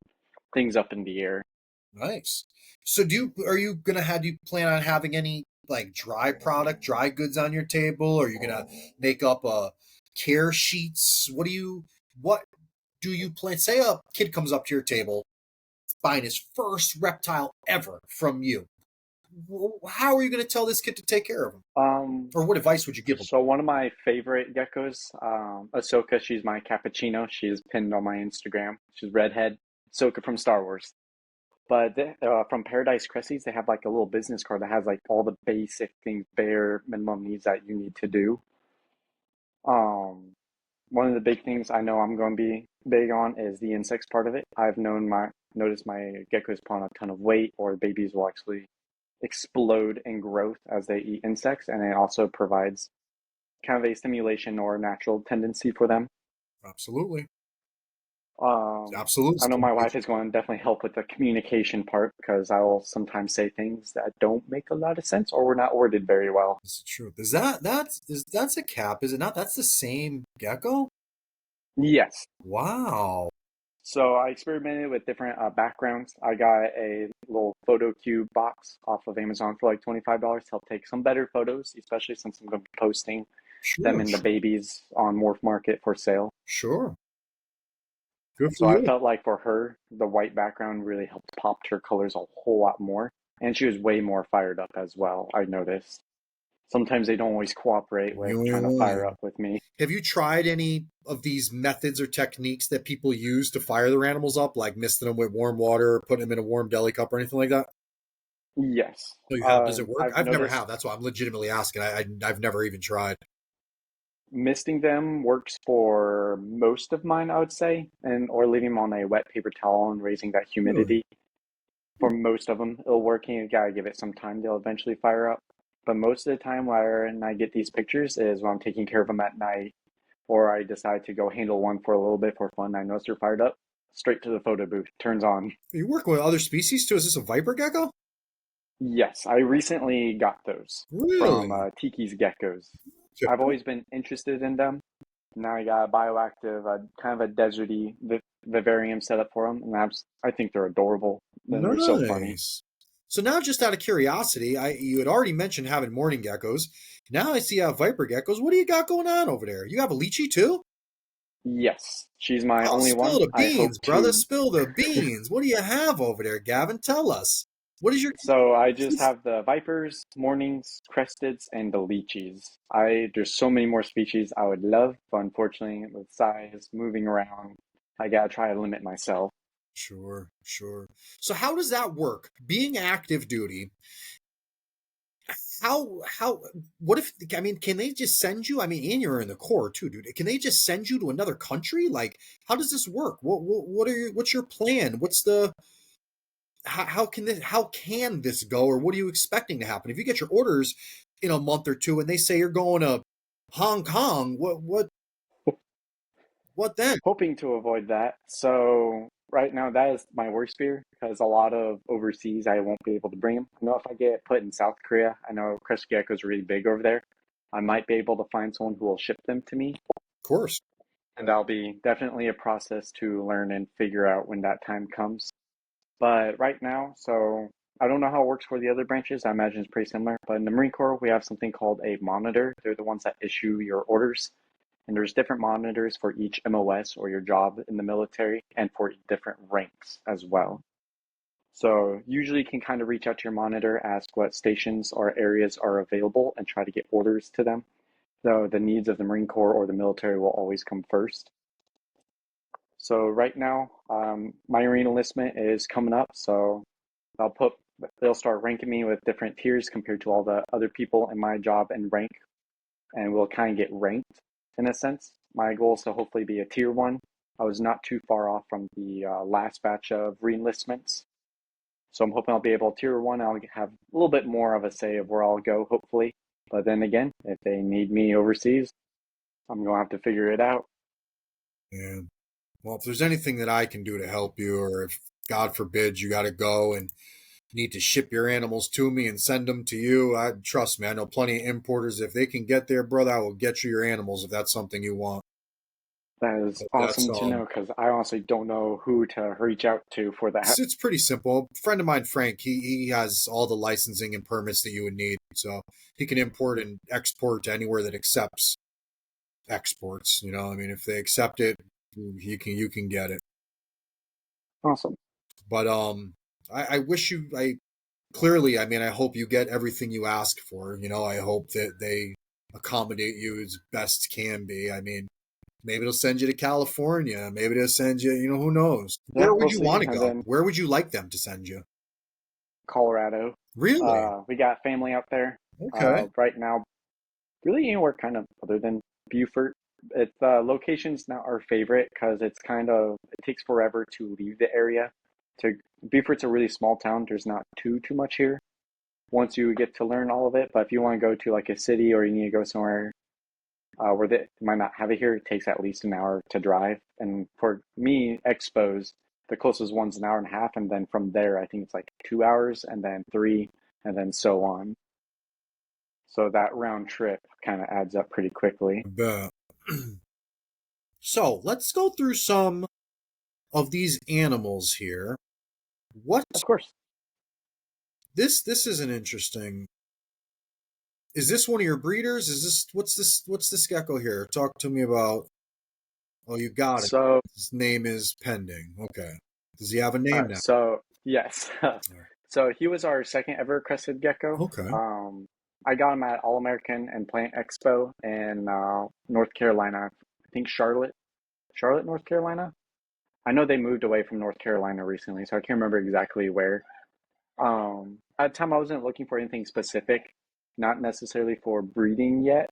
things up in the air. nice. So do you plan on having any like dry goods on your table? Or are you gonna make up care sheets? What do you plan? Say a kid comes up to your table buying his first reptile ever from you. how are you going to tell this kid to take care of him? Um, Or what advice would you give him? so one of my favorite geckos, Ahsoka, she's my cappuccino. She's pinned on my Instagram. She's redhead, Ahsoka from Star Wars. But from Paradise Cresties, they have like a little business card that has like all the basic things, bare minimum needs that you need to do. Um, One of the big things I know I'm going to be big on is the insects part of it. I've noticed my geckos put on a ton of weight, or babies will actually explode in growth as they eat insects, and it also provides kind of a stimulation or natural tendency for them. Absolutely. Um, Absolute I know my wife stimulation. is going to definitely help with the communication part because I will sometimes say things that don't make a lot of sense or were not worded very well. It's the truth. That's a cap, is it not? That's the same gecko? Yes. Wow. So I experimented with different backgrounds. I got a little photo cube box off of Amazon for like $25 to help take some better photos, especially since I'm going to be posting them Sure, and the sure, babies on Morph Market for sale. sure. Good for So I you. felt like for her, the white background really helped pop her colors a whole lot more. And she was way more fired up as well, I noticed. Sometimes they don't always cooperate with trying to fire Yeah. up with me. Have you tried any of these methods or techniques that people use to fire their animals up, like misting them with warm water or putting them in a warm deli cup or anything like that? Yes. So you have. Does it work? I've I've never noticed have. That's why I'm legitimately asking. I've never even tried. misting them works for most of mine, I would say, and or leaving them on a wet paper towel and raising that Really? humidity. For most of them, it'll work, and you gotta give it some time. They'll eventually fire up. But most of the time, when I get these pictures, is when I'm taking care of them at night, or I decide to go handle one for a little bit for fun. I notice they're fired up. Straight to the photo booth, turns on. Are you working with other species too? Is this a viper gecko? Yes, I recently got those from Really? Tiki's Geckos. I've always been interested in them. Now I got a bioactive, kind of a deserty vivarium set up for them, and I think they're adorable. And they're so funny. Nice. So now, just out of curiosity, you had already mentioned having morning geckos. Now I see you have viper geckos. What do you got going on over there? You have a lychee too? Yes, she's my Oh, only spill one. the I beans, hope brother. to. Spill the beans. What do you have over there, Gavin? Tell us. What is your? So I just have the vipers, mornings, cresteds, and the lychees. There's so many more species I would love, but unfortunately, with size, moving around, I gotta try to limit myself. Sure, sure. So how does that work? Being active duty, how what if, I mean, can they just send you, I mean, and you're in the Corps too, dude. Can they just send you to another country? Like, how does this work? What's your plan? What's the how can this go, or what are you expecting to happen? If you get your orders in a month or two and they say you're going to Hong Kong, what then? Hoping to avoid that. So right now, that is my worst fear because a lot of overseas, I won't be able to bring them. I know if I get put in South Korea, I know Crested Gecko is really big over there. I might be able to find someone who will ship them to me, Of course. and that'll be definitely a process to learn and figure out when that time comes. But right now, so I don't know how it works for the other branches. I imagine it's pretty similar. But in the Marine Corps, we have something called a monitor. They're the ones that issue your orders. And there's different monitors for each MOS or your job in the military and for different ranks as well. So usually you can kind of reach out to your monitor, ask what stations or areas are available, and try to get orders to them. So the needs of the Marine Corps or the military will always come first. So right now, my Marine enlistment is coming up. So I'll put they'll start ranking me with different tiers compared to all the other people in my job and rank, and we'll kind of get ranked in a sense. My goal is to hopefully be a tier one. I was not too far off from the last batch of reenlistments, so I'm hoping I'll be able to tier one. I'll have a little bit more of a say of where I'll go, hopefully. But then again, if they need me overseas, I'm gonna have to figure it out. And well, if there's anything that I can do to help you, or if God forbid you got to go and need to ship your animals to me and send them to you, I trust me. I know plenty of importers. If they can get there, brother, I will get you your animals if that's something you want. That is But that's awesome to know because I honestly don't know who to reach out to for that. it's pretty simple. A friend of mine, Frank, he has all the licensing and permits that you would need, so he can import and export to anywhere that accepts exports. You know, I mean, if they accept it, you can get it. Awesome. But I wish you clearly, I mean, I hope you get everything you ask for. I hope that they accommodate you as best can be. I mean, maybe they'll send you to California. Maybe they'll send you, who knows? Yeah, Where would we'll you see. want to And go? then Where would you like them to send you? Colorado. Really? We got family out there. Okay. Right now, really anywhere kind of other than Beaufort. It's location's not our favorite because it takes forever to leave the area. To Beaufort's a really small town. There's not too much here once you get to learn all of it. But if you want to go to like a city or you need to go somewhere where they might not have it here, it takes at least an hour to drive. And for me, Expos, the closest one's an hour and a half, and then from there, I think it's like 2 hours, and then three, and then so on. So that round trip kind of adds up pretty quickly. But so let's go through some of these animals here. What Of course. this is an interesting. Is this one of your breeders? Is this what's this gecko here? Talk to me about. Oh, you got it. So, His name is pending. Okay. Does he have a all name right. now? So yes. So he was our second ever crested gecko. Okay. I got him at All American and Plant Expo in North Carolina. I think Charlotte, North Carolina. I know they moved away from North Carolina recently, so I can't remember exactly where. At the time, I wasn't looking for anything specific, not necessarily for breeding yet.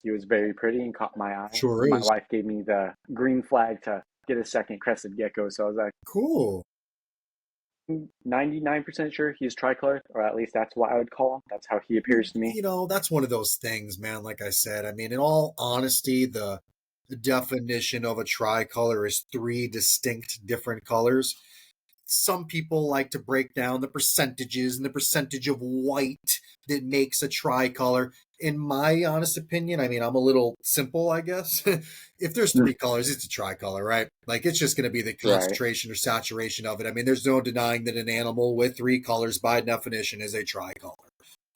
He was very pretty and caught my eye. Sure And my is. wife gave me the green flag to get a second crested gecko. So I was like, Cool. 99% sure he's tricolor, or at least that's what I would call him. That's how he appears to me. That's one of those things, man. Like I said, I mean, in all honesty, the definition of a tricolor is three distinct different colors. Some people like to break down the percentages and the percentage of white that makes a tricolor. In my honest opinion, I mean, I'm a little simple, I guess. If there's Mm. three colors, it's a tricolor, right? Like it's just going to be the Right. concentration or saturation of it. I mean, there's no denying that an animal with three colors, by definition, is a tricolor.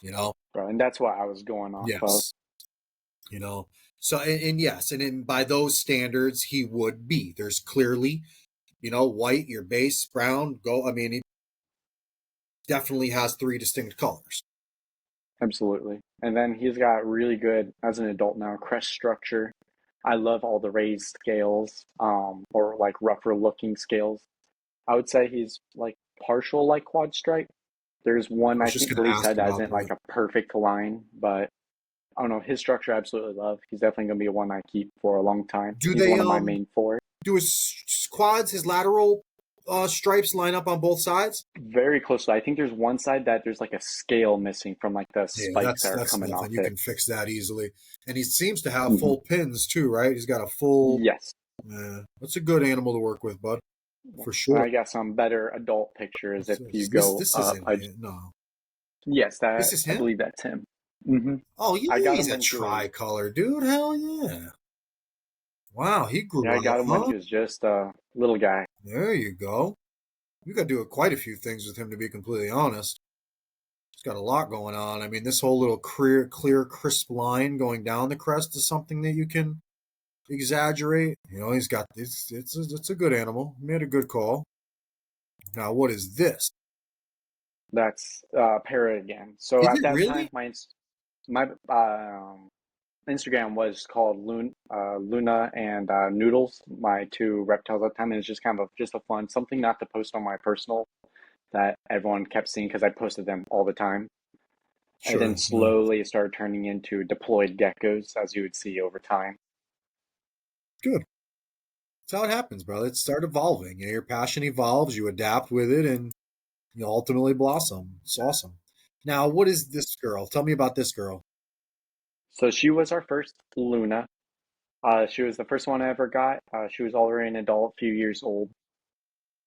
You know? Right. And that's what I was going off of. Yes. You know. So and yes, and by those standards, he would be. There's clearly, white, your base, brown, go. I mean, he definitely has three distinct colors. Absolutely. And then he's got really good, as an adult now, crest structure. I love all the raised scales, or like rougher looking scales. I would say he's like partial like quad stripe. There's I one was I just think going to Lee ask said that about isn't that. like a perfect line, but I don't know. His structure I absolutely love. He's definitely gonna be one I keep for a long time. Do He's they one of my main four. do his quads, his lateral stripes line up on both sides? Very closely. I think there's one side that there's like a scale missing from like the Yeah, spikes that's that are that's coming nothing. off You it. can fix that easily. And he seems to have Hmm. full pins too, right? He's got a full. Yes. That's a good animal to work with, bud, for And sure. I got some better adult pictures if you This go this up. isn't it. No, Yes, this that is I him. believe that's him. Hmm. Oh I yeah, got he's him a when he was tricolor dude. Hell yeah! Wow, he yeah, grew I up, got him when huh? he was just a little guy. There you go. You got to do quite a few things with him, to be completely honest. He's got a lot going on. I mean, this whole little clear, crisp line going down the crest is something that you can exaggerate. He's got it's a good animal. He made a good call. Now, what is this? That's Parrot again. So Is at it that time, really? my Instagram was called Luna and Noodles, my two reptiles at the time, and it's just kind of just a fun something not to post on my personal that everyone kept seeing because I posted them all the time. And then Sure. Yeah. slowly it started turning into deployed geckos, as you would see over time. Good. That's how it happens, brother. It start evolving. Your passion evolves. You adapt with it, and you ultimately blossom. It's awesome. Now, what is this girl? Tell me about this girl. So she was our first Luna. She was the first one I ever got. She was already an adult, a few years old.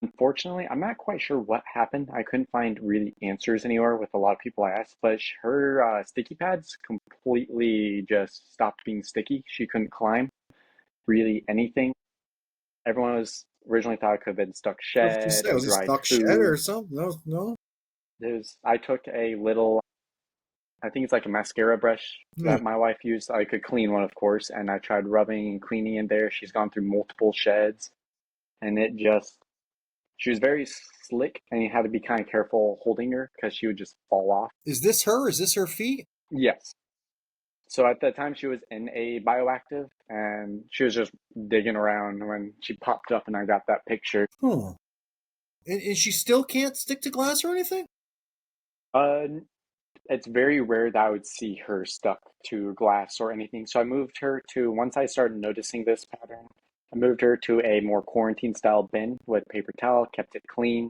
Unfortunately, I'm not quite sure what happened. I couldn't find really answers anywhere with a lot of people I asked, but her sticky pads completely just stopped being sticky. She couldn't climb really anything. Everyone was originally thought it could have been stuck I was just shed say, or was it dried stuck shed or food. something? No, no. I took a little, I think it's like a mascara brush Yeah. that my wife used. I could clean one, of course, and I tried rubbing and cleaning in there. She's gone through multiple sheds, and it just She was very slick, and you had to be kind of careful holding her because she would just fall off. Is this her? Is this her feet? Yes. So at that time, she was in a bioactive, and she was just digging around when she popped up, and I got that picture. Huh. And she still can't stick to glass or anything? Uh, it's very rare that I would see her stuck to glass or anything. So I moved her to, once I started noticing this pattern, I moved her to a more quarantine style bin with paper towel, kept it clean.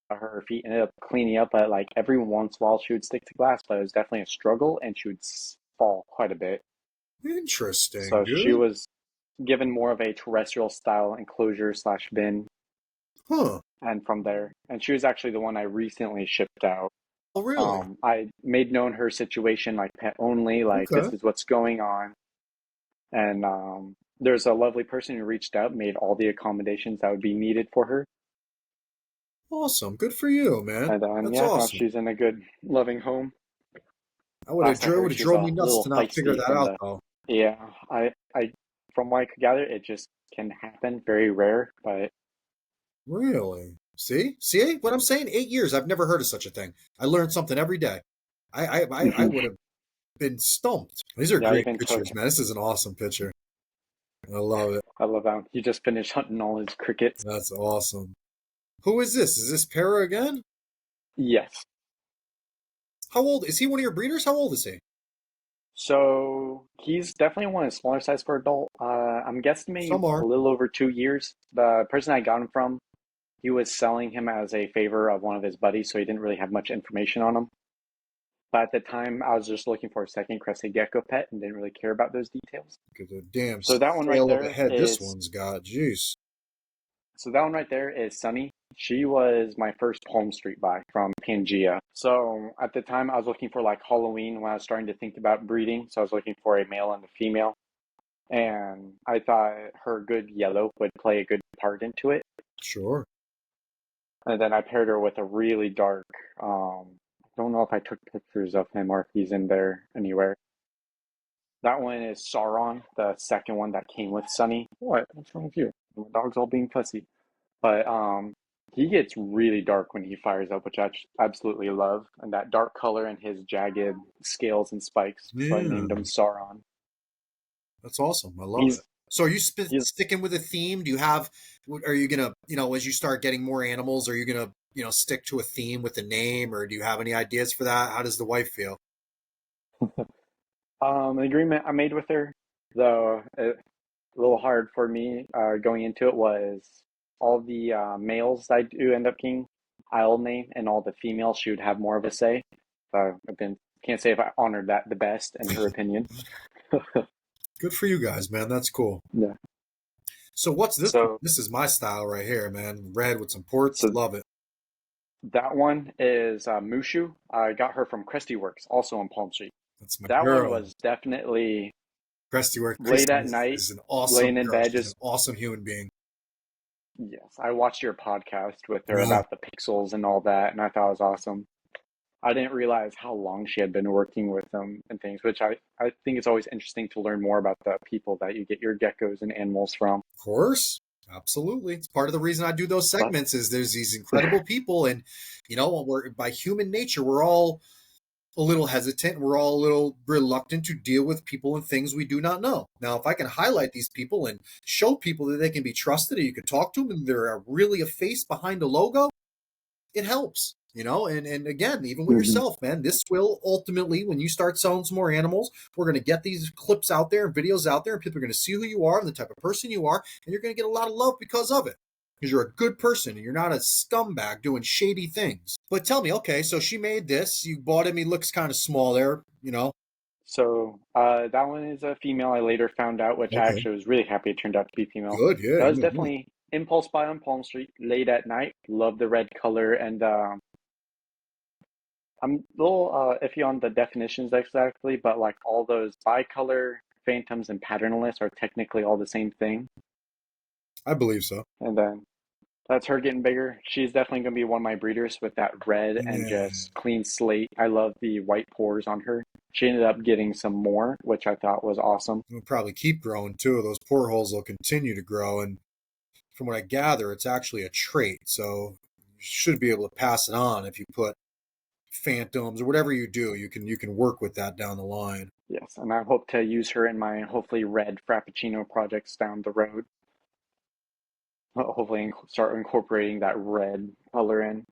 Her feet ended up cleaning up, but like every once in a while she would stick to glass, but it was definitely a struggle and she would fall quite a bit. Interesting, So she dude. was given more of a terrestrial style enclosure slash bin, Huh. and from there, and she was actually the one I recently shipped out. Oh, really? I made known her situation, like pet only, like Okay. this is what's going on, and there's a lovely person who reached out, made all the accommodations that would be needed for her, Awesome. Good for you, man. and That's yeah, now awesome. she's in a good, loving home. I would have Last I drove, heard, would have she's drove me a nuts little to not figure feisty that from out, the. though. Yeah, from what I could gather, it just can happen. Very rare, but Really? See what I'm saying? 8 years. I've never heard of such a thing. I learned something every day. I would have been stumped. These are yeah, I great even took. pictures, man. This is an awesome picture. I love it. I love how he just finished hunting all his crickets. That's awesome. Who is this? Is this Para again? Yes. How old is he? One of your breeders? How old is he? So he's definitely one of the smaller size for adult. I'm guessing maybe Some a are. little over 2 years. The person I got him from, he was selling him as a favor of one of his buddies, so he didn't really have much information on him. But at the time, I was just looking for a second crested gecko pet and didn't really care about those details. Look at the damn So that one right scale of a there head this is one's got. Jeez. So that one right there is Sunny. She was my first Home Street buy from Pangea. So at the time, I was looking for like Halloween when I was starting to think about breeding. So I was looking for a male and a female. And I thought her good yellow would play a good part into it. Sure. And then I paired her with a really dark, I don't know if I took pictures of him or if he's in there anywhere. That one is Sauron, the second one that came with Sunny. What? What's wrong with you? My dog's all being fussy. But he gets really dark when he fires up, which I absolutely love. And that dark color and his jagged scales and spikes. So I named him Yeah. Sauron. That's awesome. I love it. He's So are you he's sticking with a theme? Do you have, are you going to, as you start getting more animals, are you going to, stick to a theme with the name, or do you have any ideas for that? How does the wife feel? the agreement I made with her, though a little hard for me going into it, was all the males I do end up getting, I'll name, and all the females she would have more of a say. So I've been can't say if I honored that the best in her opinion. Good for you guys, man. That's cool. Yeah. So what's this? So This is my style right here, man. Red with some ports. so Love it. that one is Mushu. I got her from Cresty Works, also on Palm Street. That's my That one girl. was definitely Christy Work. late Christy at night, is an awesome laying in girl. bed, She's an just awesome human being. yes. I watched your podcast with her Yeah, about the pixels and all that, and I thought it was awesome. I didn't realize how long she had been working with them and things, which I think it's always interesting to learn more about the people that you get your geckos and animals from. of course. Absolutely. It's part of the reason I do those But segments is there's these incredible people, and we're by human nature, we're all a little hesitant. We're all a little reluctant to deal with people and things we do not know. Now, if I can highlight these people and show people that they can be trusted and you can talk to them and they're really a face behind a logo, it helps. And again, even with mhm. yourself, man, this will ultimately, when you start selling some more animals, we're going to get these clips out there and videos out there, and people are going to see who you are and the type of person you are, and you're going to get a lot of love because of it. Because you're a good person and you're not a scumbag doing shady things. But tell me, okay, so she made this. You bought him. He looks kind of small there. So that one is a female. I later found out, which I Okay. actually was really happy it turned out to be female. Good. Yeah. That was Yeah. definitely impulse buy on Palm Street late at night. Love the red color, and I'm a little iffy on the definitions exactly, but like all those bicolor phantoms and patternless are technically all the same thing. I believe so. And then that's her getting bigger. She's definitely going to be one of my breeders with that red and Yeah. just clean slate. I love the white pores on her. She ended up getting some more, which I thought was awesome. We'll probably keep growing too. Those pore holes will continue to grow. And from what I gather, it's actually a trait. So you should be able to pass it on if you put phantoms or whatever you do. You can work with that down the line. Yes, and I hope to use her in my hopefully red Frappuccino projects down the road. Hopefully, start incorporating that red color in.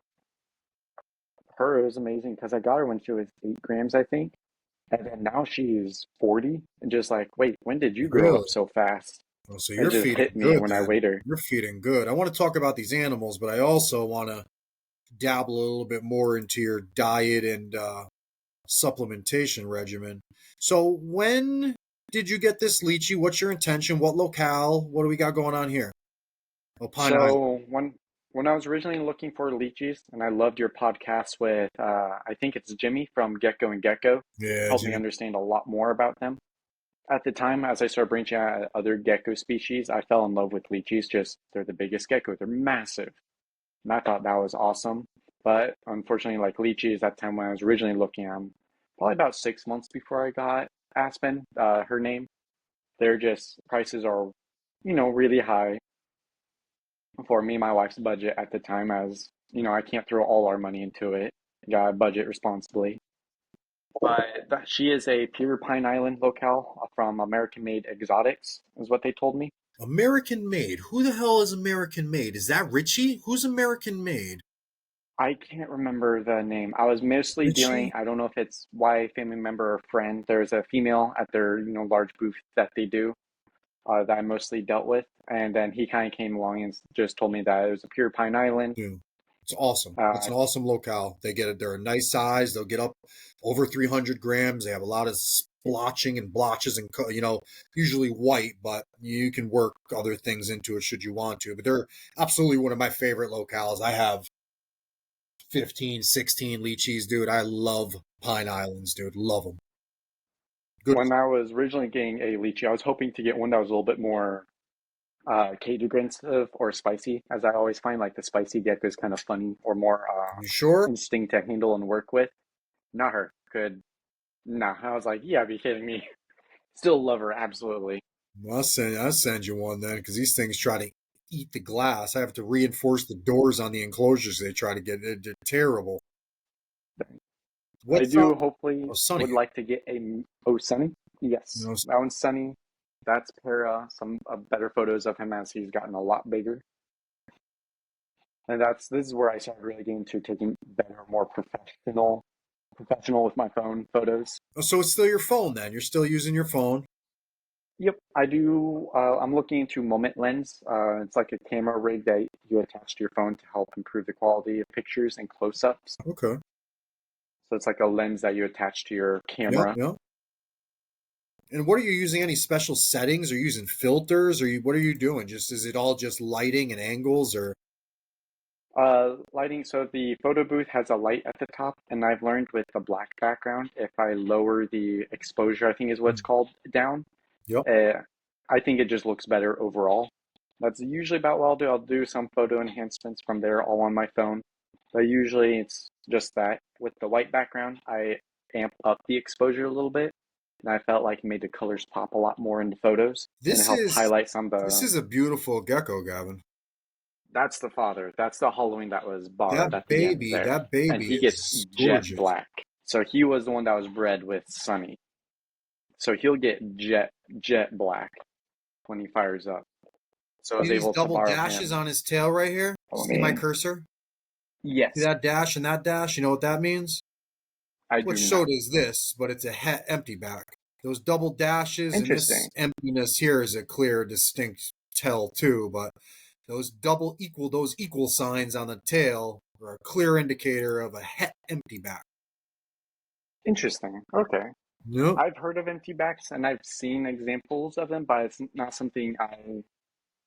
Her is amazing because I got her when she was 8 grams, I think. And then now she's 40. And just like, wait, when did you grow Really? up so fast? Oh, so It you're just feeding hit me good when I then. weighed her. You're feeding good. I want to talk about these animals, but I also want to dabble a little bit more into your diet and supplementation regimen. So when did you get this lychee? What's your intention? What locale? What do we got going on here? Oh, Pine Island. So when I was originally looking for lychees, and I loved your podcast with I think it's Jimmy from Gecko and Gecko, Yeah, helped me Jimmy. understand a lot more about them. At the time, as I started branching out at other gecko species, I fell in love with lychees. Just they're the biggest gecko. They're massive, and I thought that was awesome. But unfortunately, like lychees, at the time when I was originally looking at them, probably about 6 months before I got Aspen, her name, they're just prices are, really high for me and my wife's budget at the time. As I can't throw all our money into it. Got to budget responsibly. But she is a pure Pine Island locale from American Made Exotics, is what they told me. American Made. Who the hell is American Made? Is that Richie? Who's American Made? I can't remember the name. I was mostly dealing, Richie? I don't know if it's why family member or friend. There's a female at their, large booth that they do that I mostly dealt with. And then he kind of came along and just told me that it was a pure Pine Island. Yeah. It's awesome. It's Uh, an awesome locale. They get it. They're a nice size. They'll get up over 300 grams. They have a lot of splotching and blotches and, usually white, but you can work other things into it should you want to. But they're absolutely one of my favorite locales. I have 15, 16 lychees, dude. I love Pine Islands, dude. Love them. Good. when I was originally getting a lychee, I was hoping to get one that was a little bit more cage aggressive or spicy, as I always find like the spicy gecko is kind of funny or more You sure? instinct to handle and work with. Not her. Could Nah. I was like, yeah, be kidding me. Still love her, absolutely. Well, I'll send you one then, because these things try to eat the glass. I have to reinforce the doors on the enclosures they try to get. They're terrible. I What's do hopefully Oh, Sunny? would like to get a Sunny. You Yes, know, that one's Sunny. That's some better photos of him as he's gotten a lot bigger. And this is where I started really getting to taking better, more professional with my phone photos. so it's still your phone then. You're still using your phone. Yep, I do. I'm looking into Moment Lens. It's like a camera rig that you attach to your phone to help improve the quality of pictures and close-ups. Okay. So it's like a lens that you attach to your Yep. camera. Yep. And what are you using? Any special settings? Are you using filters? What are you doing? Just is it all just lighting and angles or? Lighting. So the photo booth has a light at the top, and I've learned with the black background, if I lower the exposure, I think is what it's called, down, Yep. uh, I think it just looks better overall. That's usually about what I'll do. I'll do some photo enhancements from there, all on my phone. But usually it's just that. With the white background, I amp up the exposure a little bit, and I felt like it made the colors pop a lot more in the photos, and it This helped is highlight some of this the. is a beautiful gecko, Gavin. That's the father. That's the Halloween that was That borrowed at the end baby, there. that And baby he gets is jet gorgeous. black. So he was the one that was bred with Sunny. So he'll get jet black when he fires up. So I was See these able to double borrow dashes him. on his tail right here? I See my mean, cursor? See yes, that dash and that dash? You know what that means? I What do showed not. is this, but it's a empty back. Those double dashes and this Interesting. emptiness here is a clear, distinct tell too. But those equal signs on the tail are a clear indicator of a empty back. Interesting. Okay. Yep. I've heard of empty backs and I've seen examples of them, but it's not something I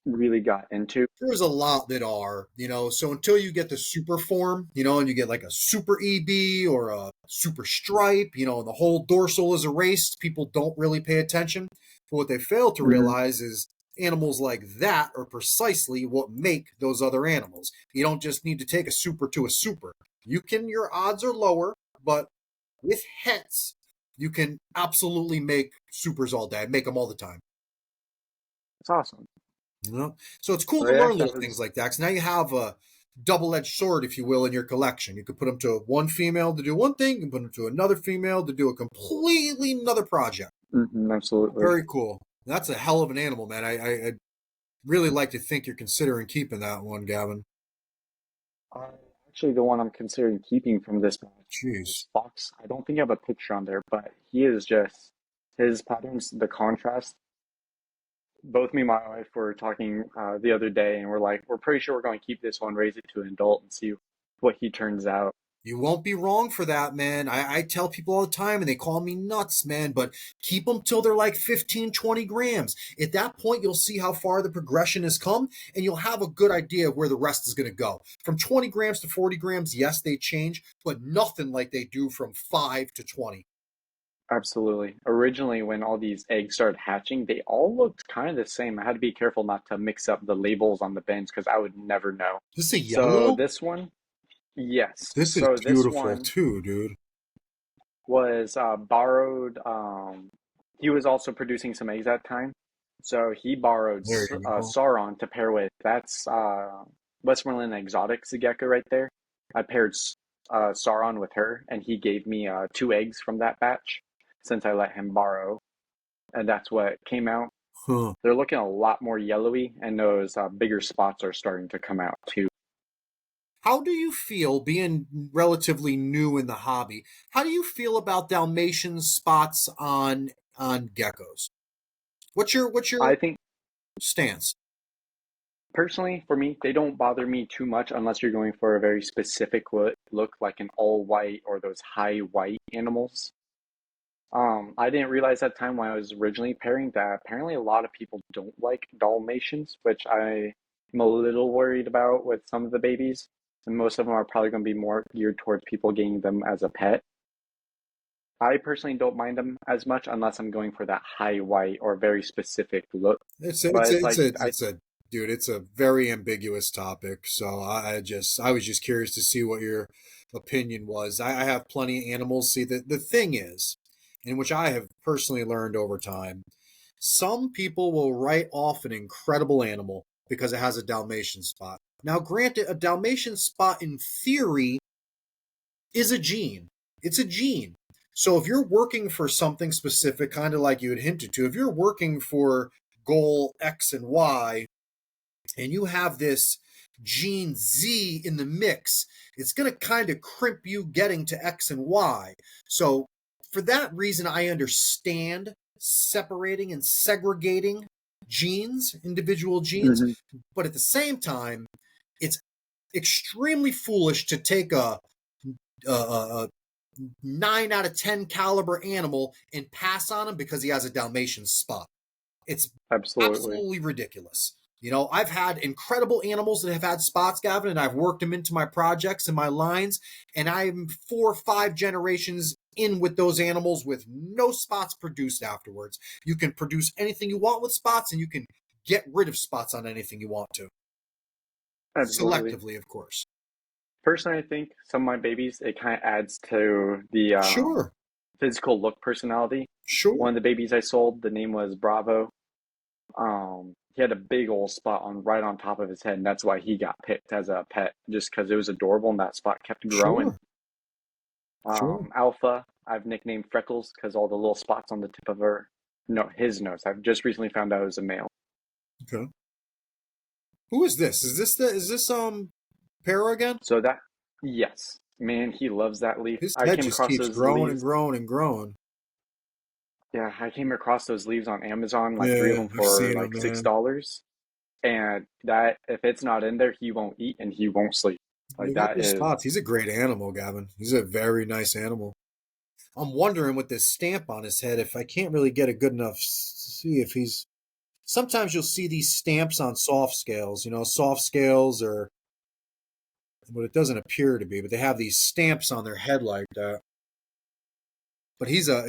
really got into. There's a lot that are, so until you get the super form, and you get like a super EB or a super stripe, and the whole dorsal is erased, people don't really pay attention. But what they fail to Mhm. realize is animals like that are precisely what make those other animals. You don't just need to take a super to a super. Your odds are lower, but with hets, you can absolutely make supers all day, make them all the time. It's awesome. You know? So it's cool So to yeah, learn that little things was like that. Because now you have a double-edged sword, if you will, in your collection. You could put them to one female to do one thing, and put them to another female to do a completely another project. absolutely. Very cool. That's a hell of an animal, man. I really like to think you're considering keeping that one, Gavin. Uh, Actually, the one I'm considering keeping from this batch Jeez. is Fox. I don't think I have a picture on there, but he is just his patterns, the contrast. Both me and my wife were talking the other day, and we're like, we're pretty sure we're going to keep this one, raise it to an adult, and see what he turns out. You won't be wrong for that, man. I tell people all the time, and they call me nuts, man, but keep them till they're like 15, 20 grams. At that point, you'll see how far the progression has come, and you'll have a good idea of where the rest is going to go. From 20 grams to 40 grams, yes, they change, but nothing like they do from 5 to 20. Absolutely. Originally, when all these eggs started hatching, they all looked kind of the same. I had to be careful not to mix up the labels on the bins because I would never know. This is a So yellow? this one, yes. This is So this beautiful one too, dude. was borrowed. He was also producing some eggs at the time, so he borrowed There you go. Sauron to pair with. That's Westmoreland Exotics gecko right there. I paired Sauron with her, and he gave me two eggs from that batch since I let him borrow, and that's what came out. Huh. They're looking a lot more yellowy, and those bigger spots are starting to come out too. How do you feel being relatively new in the hobby? How do you feel about Dalmatian spots on geckos? What's your I think stance? personally, for me, they don't bother me too much unless you're going for a very specific look, like an all white or those high white animals. I didn't realize at the time when I was originally pairing that apparently a lot of people don't like Dalmatians, which I am a little worried about with some of the babies. And most of them are probably going to be more geared towards people getting them as a pet. I personally don't mind them as much unless I'm going for that high white or very specific look. It's a, But it's a, it's it's like a, I it's a, dude. It's a very ambiguous topic. So I was just curious to see what your opinion was. I have plenty of animals. See, the thing is, in which I have personally learned over time, some people will write off an incredible animal because it has a Dalmatian spot. Now, granted, a Dalmatian spot in theory is a gene. It's a gene. So if you're working for something specific, kind of like you had hinted to, if you're working for goal X and Y, and you have this gene Z in the mix, it's going to kind of crimp you getting to X and Y. So for that reason, I understand separating and segregating genes, individual genes, Mhm. but at the same time, it's extremely foolish to take a 9 out of 10 caliber animal and pass on him because he has a Dalmatian spot. It's Absolutely. absolutely ridiculous. You know, I've had incredible animals that have had spots, Gavin, and I've worked them into my projects and my lines, and I'm 4 or 5 generations in with those animals with no spots produced afterwards. You can produce anything you want with spots, and you can get rid of spots on anything you want to. Absolutely. Selectively, of course. Personally, I think some of my babies, it kind of adds to the Sure, physical look personality. sure. One of the babies I sold, the name was Bravo. He had a big old spot on right on top of his head, and that's why he got picked as a pet, just because it was adorable and that spot kept growing. Sure, sure. Alpha, I've nicknamed Freckles because all the little spots on the tip of her, no, his nose. I've just recently found out it was a male. Okay. Who is this? Is this Para again? So that, yes, man, he loves that leaf. His I head came just across keeps those growing and leaves. growing and growing. Yeah, I came across those leaves on Amazon, like three of Yeah, them I've for seen him, like six man. dollars. And that if it's not in there, he won't eat and he won't sleep. Like Look at that those is spots. He's a great animal, Gavin. He's a very nice animal. I'm wondering with this stamp on his head if I can't really get a good enough see if he's. Sometimes you'll see these stamps on soft scales, soft scales or what it doesn't appear to be, but they have these stamps on their head like that. But he's a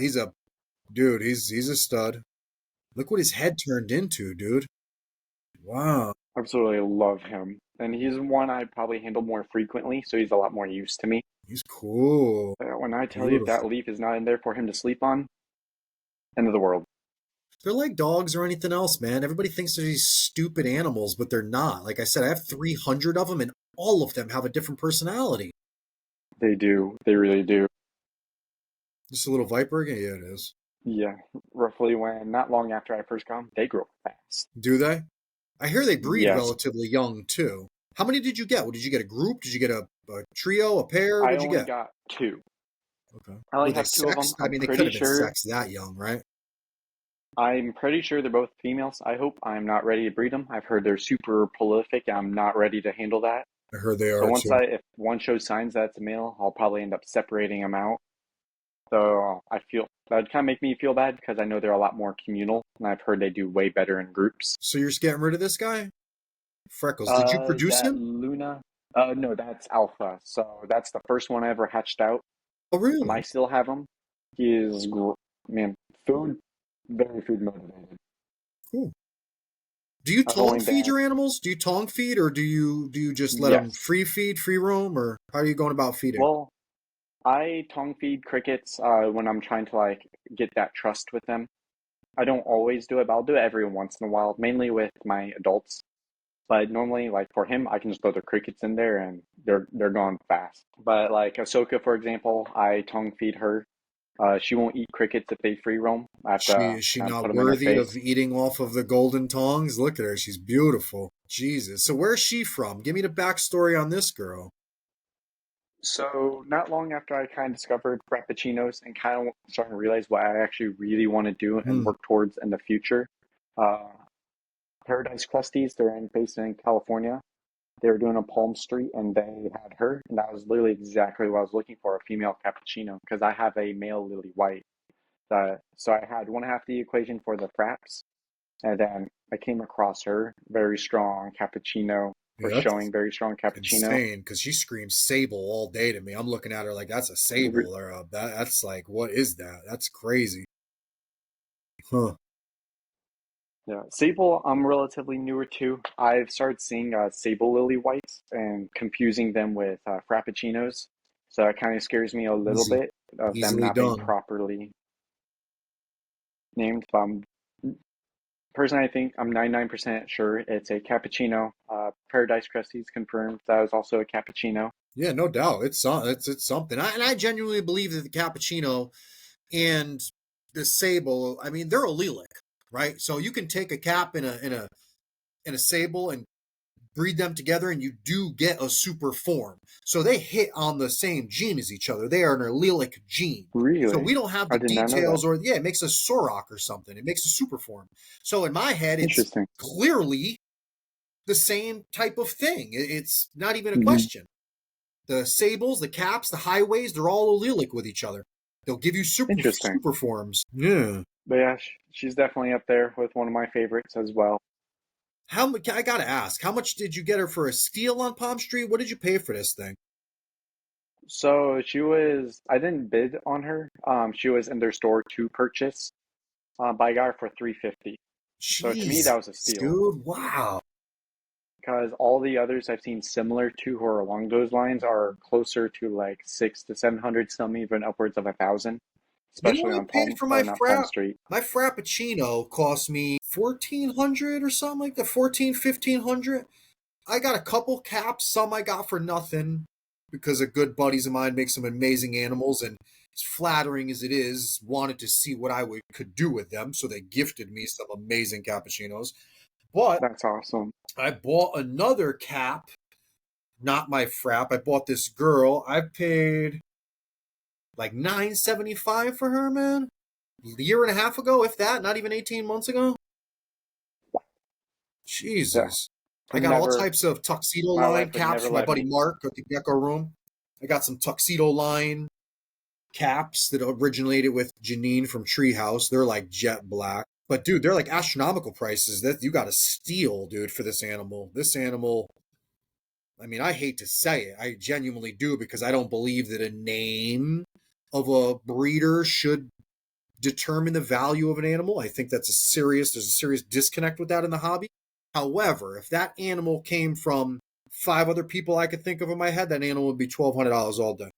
dude. He's a stud. Look what his head turned into, dude. Wow, absolutely love him. And he's one I probably handle more frequently, so he's a lot more used to me. he's cool. When I tell you if that Beautiful. leaf is not in there for him to sleep on, end of the world. They're like dogs or anything else, man. Everybody thinks they're these stupid animals, but they're not. Like I said, I have 300 of them, and all of them have a different personality. They do. They really do. Just a little viper again? Yeah, it is. Yeah. Roughly when not long after I first got them, they grow fast. Do they? I hear they breed Yes. relatively young, too. How many did you get? Did you get a group? Did you get a trio, a pair? I What'd you only get? got two. Okay. I Were only they have two of them. sexed? I mean, they could have been sexed that young, right? I'm pretty sure they're both females. I hope I'm not ready to breed them. I've heard they're super prolific. I'm not ready to handle that. I heard they So are, too. if one shows signs that it's a male, I'll probably end up separating them out. So I feel that would kind of make me feel bad because I know they're a lot more communal, and I've heard they do way better in groups. So you're just getting rid of this guy? Freckles. Did you produce That him? Luna, no, that's Alpha. So that's the first one I ever hatched out. Oh, really? I still have him. He is, man, food, very food motivated. Cool. Do you I've tongue only feed been, your animals? Do you tongue feed, or do you just let them yes. free feed, free roam, or how are you going about feeding? Well, I tongue feed crickets when I'm trying to like get that trust with them. I don't always do it, but I'll do it every once in a while, mainly with my adults. But normally, like for him, I can just throw the crickets in there and they're gone fast. But like Ahsoka, for example, I tongue feed her. She won't eat crickets if they free roam. I have to Is she kind of put not them in her worthy of face. eating off of the golden tongs? Look at her. She's beautiful. Jesus. So where's she from? Give me the backstory on this girl. So not long after I kind of discovered Frappuccinos and kind of starting to realize what I actually really want to do and Hmm. work towards in the future, uh, Paradise Crusties, based in California. They were doing a Palm Street and they had her, and that was literally exactly what I was looking for, a female cappuccino, because I have a male lily white. So I had one half the equation for the fraps, and then I came across her, very strong cappuccino, or Yeah, that's showing very strong cappuccino. insane because she screams sable all day to me. I'm looking at her like that's a sable or that's like what is that? That's crazy. Huh. Yeah, sable, I'm relatively newer to. I've started seeing sable lily whites and confusing them with frappuccinos. So it kind of scares me a little Easy. bit of them Easily not being done. properly named. But personally, I think I'm 99% sure it's a cappuccino. Paradise Crusties confirmed that was also a cappuccino. Yeah, no doubt. It's something. And I genuinely believe that the cappuccino and the sable, I mean, they're allelic, right? So you can take a cap in a sable and breed them together and you do get a super form. So they hit on the same gene as each other. They are an allelic gene. So Really? we don't have I the did not know that. details or yeah, it makes a Sorok or something. It makes a super form. So in my head, it's Interesting. clearly the same type of thing. It's not even a Hmm. question. The sables, the caps, the highways, they're all allelic with each other. They'll give you Interesting. super forms. Yeah. But yeah, she's definitely up there with one of my favorites as well. I gotta ask, how much did you get her for a steal on Palm Street? What did you pay for this thing? So I didn't bid on her. She was in their store to purchase, but I got her for 350. So to me, Jesus, that was a steal dude. Wow. because all the others I've seen similar to her along those lines are closer to like six to 700, some even upwards of 1,000, You know especially what I on paid Palm for or not Palm Street. my frappuccino cost me 1,400 or something like that. 1,500. I got a couple caps, some I got for nothing because a good buddies of mine make some amazing animals and as flattering as it is, wanted to see what could do with them, so they gifted me some amazing cappuccinos. But That's awesome. I bought another cap, not my frap. I bought this girl. I paid like 975 for her, man. A year and a half ago, if that, not even 18 months ago. Yeah, Jesus. I would got all never. types of tuxedo My line wife would caps never for my let buddy me. Mark at the Gecko room. I got some tuxedo line caps that originated with Janine from Treehouse. They're like jet black. But dude, they're like astronomical prices. That you got to steal, dude, for this animal. This animal, I mean, I hate to say it. I genuinely do because I don't believe that a name of a breeder should determine the value of an animal. I think there's a serious disconnect with that in the hobby. However, if that animal came from five other people I could think of in my head, that animal would be $1,200 all day.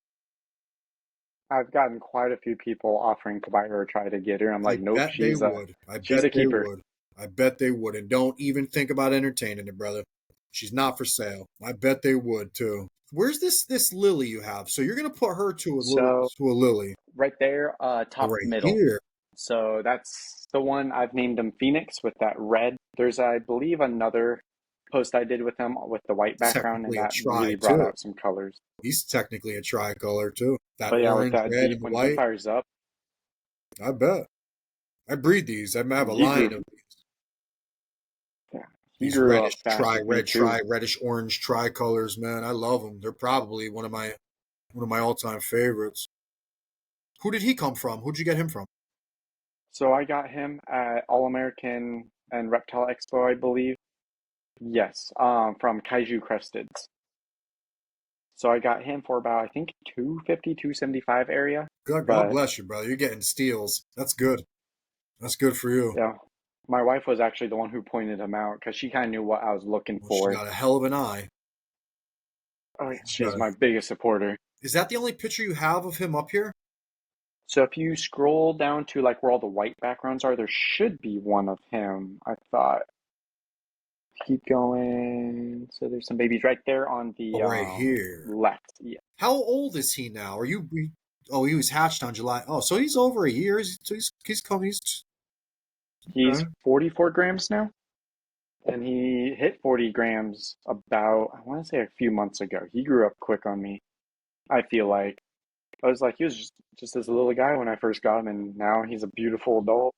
I've gotten quite a few people offering to buy her or try to get her. I'm I like, nope, bet they would. I she's bet a they keeper. would. I bet they would. And don't even think about entertaining it, brother. She's not for sale. I bet they would too. Where's this Lily you have? So you're gonna put her So to a Lily. right there, Oh, top right middle. here. So that's the one I've named him Phoenix with that red. There's, I believe, another post I did with him with the white He's background, and technically a that really tri brought too. out some colors. He's technically a tricolor too. That But yeah, with orange, that red, deep, and when he white. fires up, I bet. I breed these. I have a he grew, line of yeah, he these grew reddish up fast with me too. reddish orange tricolors, man. I love them. They're probably one of my all time favorites. Who did he come from? Who'd you get him from? So I got him at All American and Reptile Expo, I believe. Yes, from Kaiju Cresteds. So I got him for about, I think, 250, 275 area. God But bless you, brother. You're getting steals. That's good. That's good for you. yeah, my wife was actually the one who pointed him out because she kind of knew what I was looking Well, she for. got a hell of an eye. Oh, yeah, Got she's a- my biggest supporter. Is that the only picture you have of him up here? So if you scroll down to like where all the white backgrounds are, there should be one of him. I thought. Keep going. So there's some babies right there on the Oh, right here. left. Yeah. How old is he now? Oh, he was hatched on July. Oh, so he's over a year. He's coming. He's He's okay. 44 grams now, and he hit 40 grams about, I want to say a few months ago. He grew up quick on me. I feel like I was like, he was just this little guy when I first got him, and now he's a beautiful adult.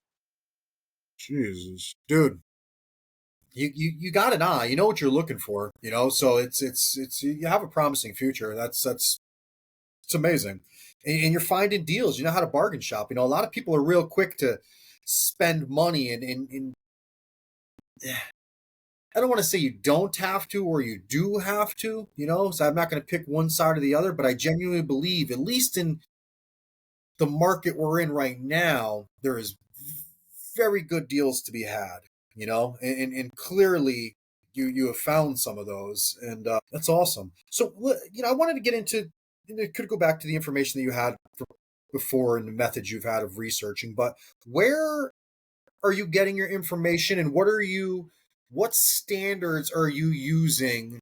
Jesus, dude. You got an eye. You know what you're looking for. You know, so it's you have a promising future. That's it's amazing, and you're finding deals. You know how to bargain shop. You know, a lot of people are real quick to spend money, and I don't want to say you don't have to or you do have to. You know, so I'm not going to pick one side or the other, but I genuinely believe, at least in the market we're in right now, there is very good deals to be had. You know, and clearly you have found some of those, and that's awesome. So you know, I wanted to get into. And it could go back to the information that you had before and the methods you've had of researching, but where are you getting your information, and what standards are you using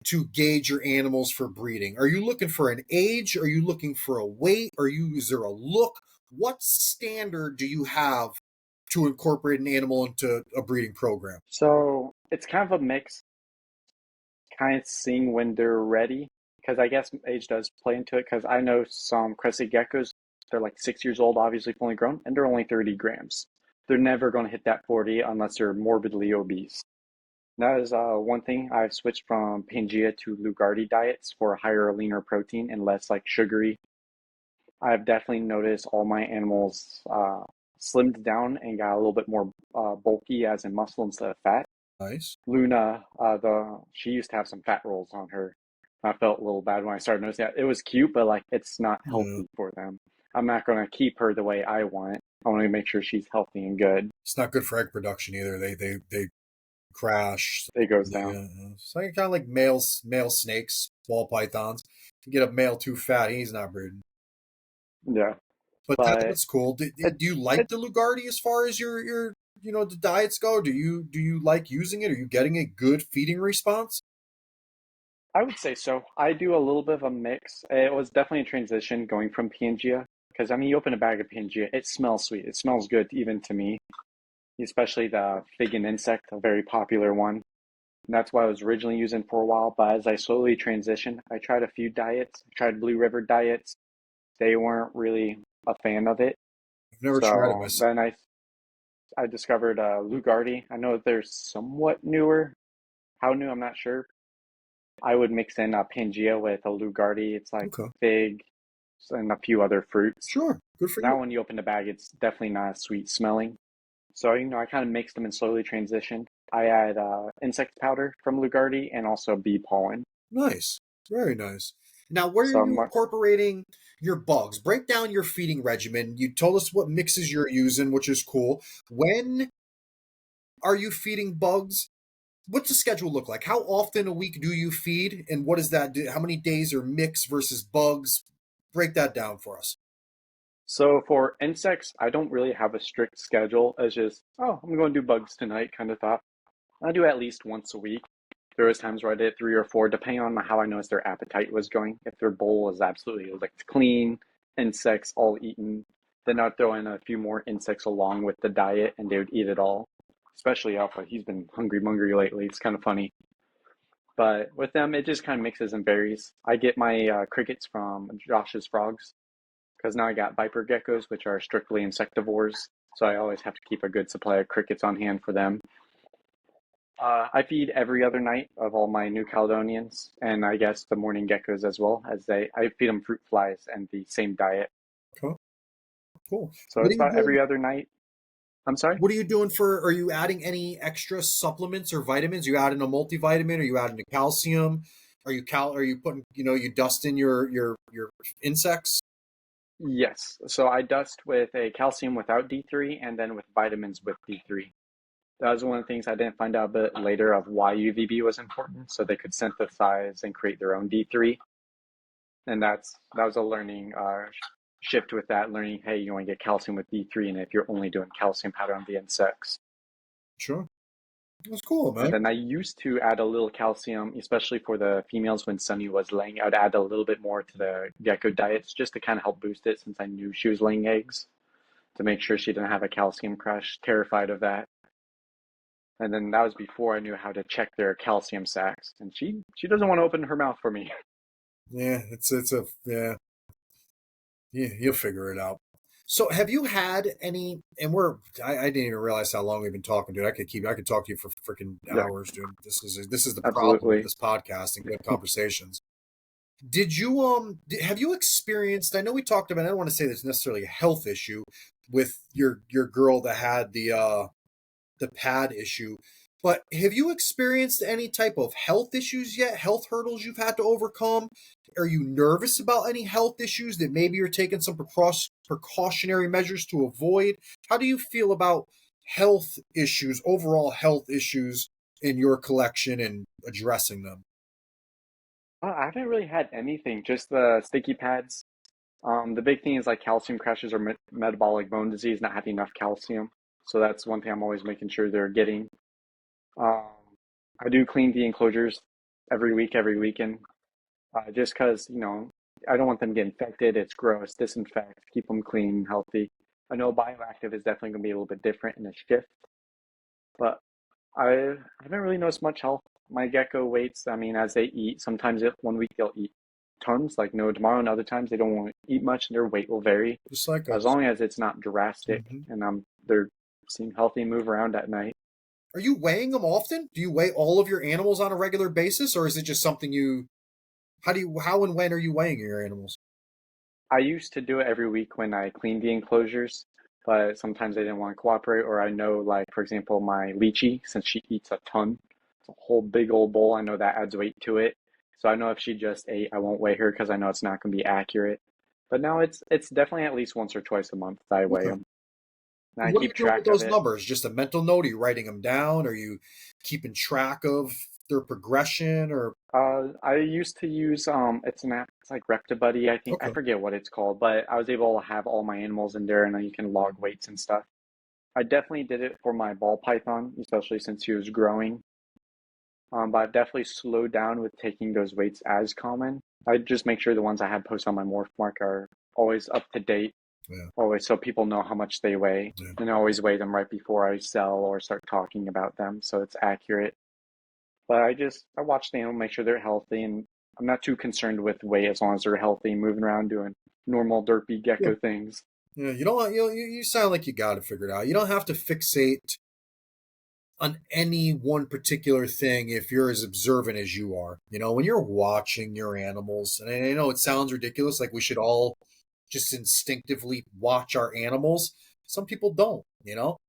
to gauge your animals for breeding? Are you looking for an age? Are you looking for a weight? Is there a look? What standard do you have to incorporate an animal into a breeding program? So it's kind of a mix, kind of seeing when they're ready, because I guess age does play into it. Because I know some crested geckos, they're like 6 years old, obviously fully grown, and they're only 30 grams. They're never going to hit that 40 unless they're morbidly obese. That is one thing. I've switched from Pangea to Lugardi diets for a higher, leaner protein and less like sugary. I've definitely noticed all my animals slimmed down and got a little bit more bulky, as in muscle instead of fat. Nice. Luna, the she used to have some fat rolls on her. I felt a little bad when I started noticing that. It was cute, but like it's not Yeah. healthy for them. I'm not going to keep her the way I want. I want to make sure she's healthy and good. It's not good for egg production either. They crash. It goes down. Yeah, it's like kind of like male snakes, ball pythons. You get a male too fat, he's not breeding. Yeah, But but that's cool. it Do you like it the Lugardi as far as your you know the diets go? Do you like using it? Are you getting a good feeding response? I would say so. I do a little bit of a mix. It was definitely a transition going from Pangea because I mean, you open a bag of Pangea, it smells sweet. It smells good even to me, especially the fig and insect, a very popular one. And that's what I was originally using for a while. But as I slowly transitioned, I tried a few diets. I tried Blue River diets. They weren't really a fan of it. I've never tried it So myself. then I discovered Lugardi. I know they're somewhat newer. How new, I'm not sure. I would mix in a Pangea with a Lugardi. It's like Okay, fig and a few other fruits. sure, good for you. Now, when you open the bag, it's definitely not as sweet smelling. So, I kind of mixed them and slowly transitioned. I add insect powder from Lugardi and also bee pollen. Nice, very nice. Now, where are So, you incorporating your bugs? Break down your feeding regimen. You told us what mixes you're using, which is cool. When are you feeding bugs? What's the schedule look like? How often a week do you feed, and what does that do? How many days are mix versus bugs? break that down for us. So for insects, I don't really have a strict schedule. It's just, oh, I'm going to do bugs tonight kind of thought. I do at least once a week. There was times where I did three or four, depending on how I noticed their appetite was going. If their bowl was absolutely like clean, insects all eaten, then I'd throw in a few more insects along with the diet, and they would eat it all. Especially Alpha, he's been hungry mungry lately. It's kind of funny. But with them, it just kind of mixes and varies. I get my crickets from Josh's frogs because now I got viper geckos, which are strictly insectivores. So I always have to keep a good supply of crickets on hand for them. I feed every other night of all my New Caledonians, and I guess the morning geckos as well, as I feed them fruit flies and the same diet. Cool. Cool. So What it's are you about doing? every other night. I'm sorry? What are you doing for? Are you adding any extra supplements or vitamins? Are you adding a multivitamin? Are you adding a calcium? Are you putting? You dust in your insects. Yes. So I dust with a calcium without D3 and then with vitamins with D3. That was one of the things I didn't find out a bit later of why UVB was important, so they could synthesize and create their own D3. And that was a learning shift with that, learning, hey, you want to get calcium with D3, and if you're only doing calcium powder on the insects. Sure, that's cool, And man. then I used to add a little calcium, especially for the females when Sunny was laying. I'd add a little bit more to the gecko diets just to kind of help boost it since I knew she was laying eggs to make sure she didn't have a calcium crush. Terrified of that. And then that was before I knew how to check their calcium sacks. And she doesn't want to open her mouth for me. Yeah, it's a yeah. Yeah, you'll figure it out. So, have you had any? And I didn't even realize how long we've been talking, dude. I could talk to you for freaking Yeah, hours, dude. This is the problem with absolutely. this podcast and good conversations. Have you experienced? I know we talked about. I don't want to say there's necessarily a health issue with your girl that had the pad issue. But have you experienced any type of health issues yet? Health hurdles you've had to overcome? Are you nervous about any health issues that maybe you're taking some precautionary measures to avoid? How do you feel about health issues, overall health issues in your collection and addressing them? I haven't really had anything, just the sticky pads. The big thing is like calcium crashes or metabolic bone disease, not having enough calcium. So that's one thing I'm always making sure they're getting. Um, I do clean the enclosures every week, every weekend, just because, I don't want them to get infected. It's gross. Disinfect, keep them clean, healthy. I know bioactive is definitely going to be a little bit different in a shift, but I haven't really noticed much health. My gecko weights, I mean, as they eat, sometimes one week they'll eat tons, like no tomorrow, and other times they don't want to eat much, and their weight will vary Just like as us. long as it's not drastic Mhm. and they're seem healthy and move around at night. Are you weighing them often? Do you weigh all of your animals on a regular basis, or is it just something you? How and when are you weighing your animals? I used to do it every week when I cleaned the enclosures, but sometimes they didn't want to cooperate, or I know, like, for example, my lychee, since she eats a ton, it's a whole big old bowl, I know that adds weight to it. So I know if she just ate, I won't weigh her because I know it's not going to be accurate. But now it's definitely at least once or twice a month that I weigh Okay. them, and I What are you keep doing with track of those it. numbers? Just a mental note? Are you writing them down? Are you keeping track of their progression? Or I used to use it's an app, it's like ReptiBuddy, I think. I okay, forget what it's called, but I was able to have all my animals in there and then you can log weights and stuff. I definitely did it for my ball python, especially since he was growing. But I've definitely slowed down with taking those weights as common. I just make sure the ones I had posted on my morph mark are always up to date, yeah, always so people know how much they weigh. yeah. And I always weigh them right before I sell or start talking about them, so it's accurate. But I watch the animal, make sure they're healthy, and I'm not too concerned with weight as long as they're healthy, moving around doing normal derpy Yeah. gecko things. Yeah, you don't. You sound like you got it figured out. You don't have to fixate on any one particular thing if you're as observant as you are. When you're watching your animals, and I know it sounds ridiculous, like we should all just instinctively watch our animals. Some people don't.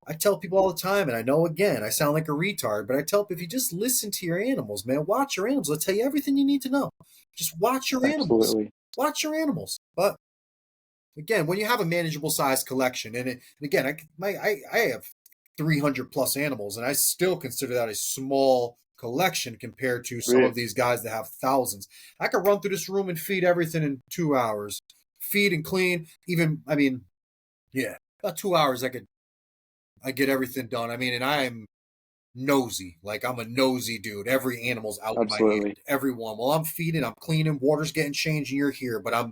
I tell people all the time, and I know again, I sound like a retard, but I tell people if you just listen to your animals, man, watch your animals. They'll tell you everything you need to know. Just watch your animals. Absolutely. Watch your animals. But again, when you have a manageable size collection, and again, I have 300 plus animals, and I still consider that a small collection compared to some of Really? these guys that have thousands. I could run through this room and feed everything in 2 hours. feed and clean. Even, I mean, yeah, about 2 hours I get everything done. I mean, and I'm nosy. Like I'm a nosy dude. Every animal's out in my Absolutely. hand. Everyone. While I'm feeding, I'm cleaning, water's getting changed, and you're here. But I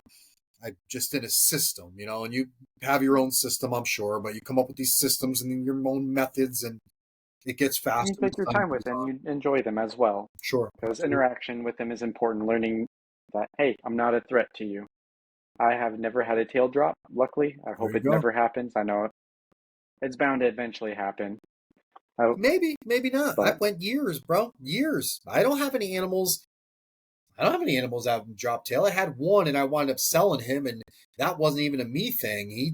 just in a system, and you have your own system, I'm sure, but you come up with these systems and your own methods, and it gets And you faster as take your time time goes with them, on. you enjoy them as well. Sure, Because absolutely. interaction with them is important, learning that, hey, I'm not a threat to you. I have never had a tail drop, luckily. I There hope you it go. never happens. I know it's bound to eventually happen. I, Maybe, maybe not. I but went years, bro. Years. I don't have any animals. I don't have any animals out in drop tail. I had one and I wound up selling him, and that wasn't even a me thing. He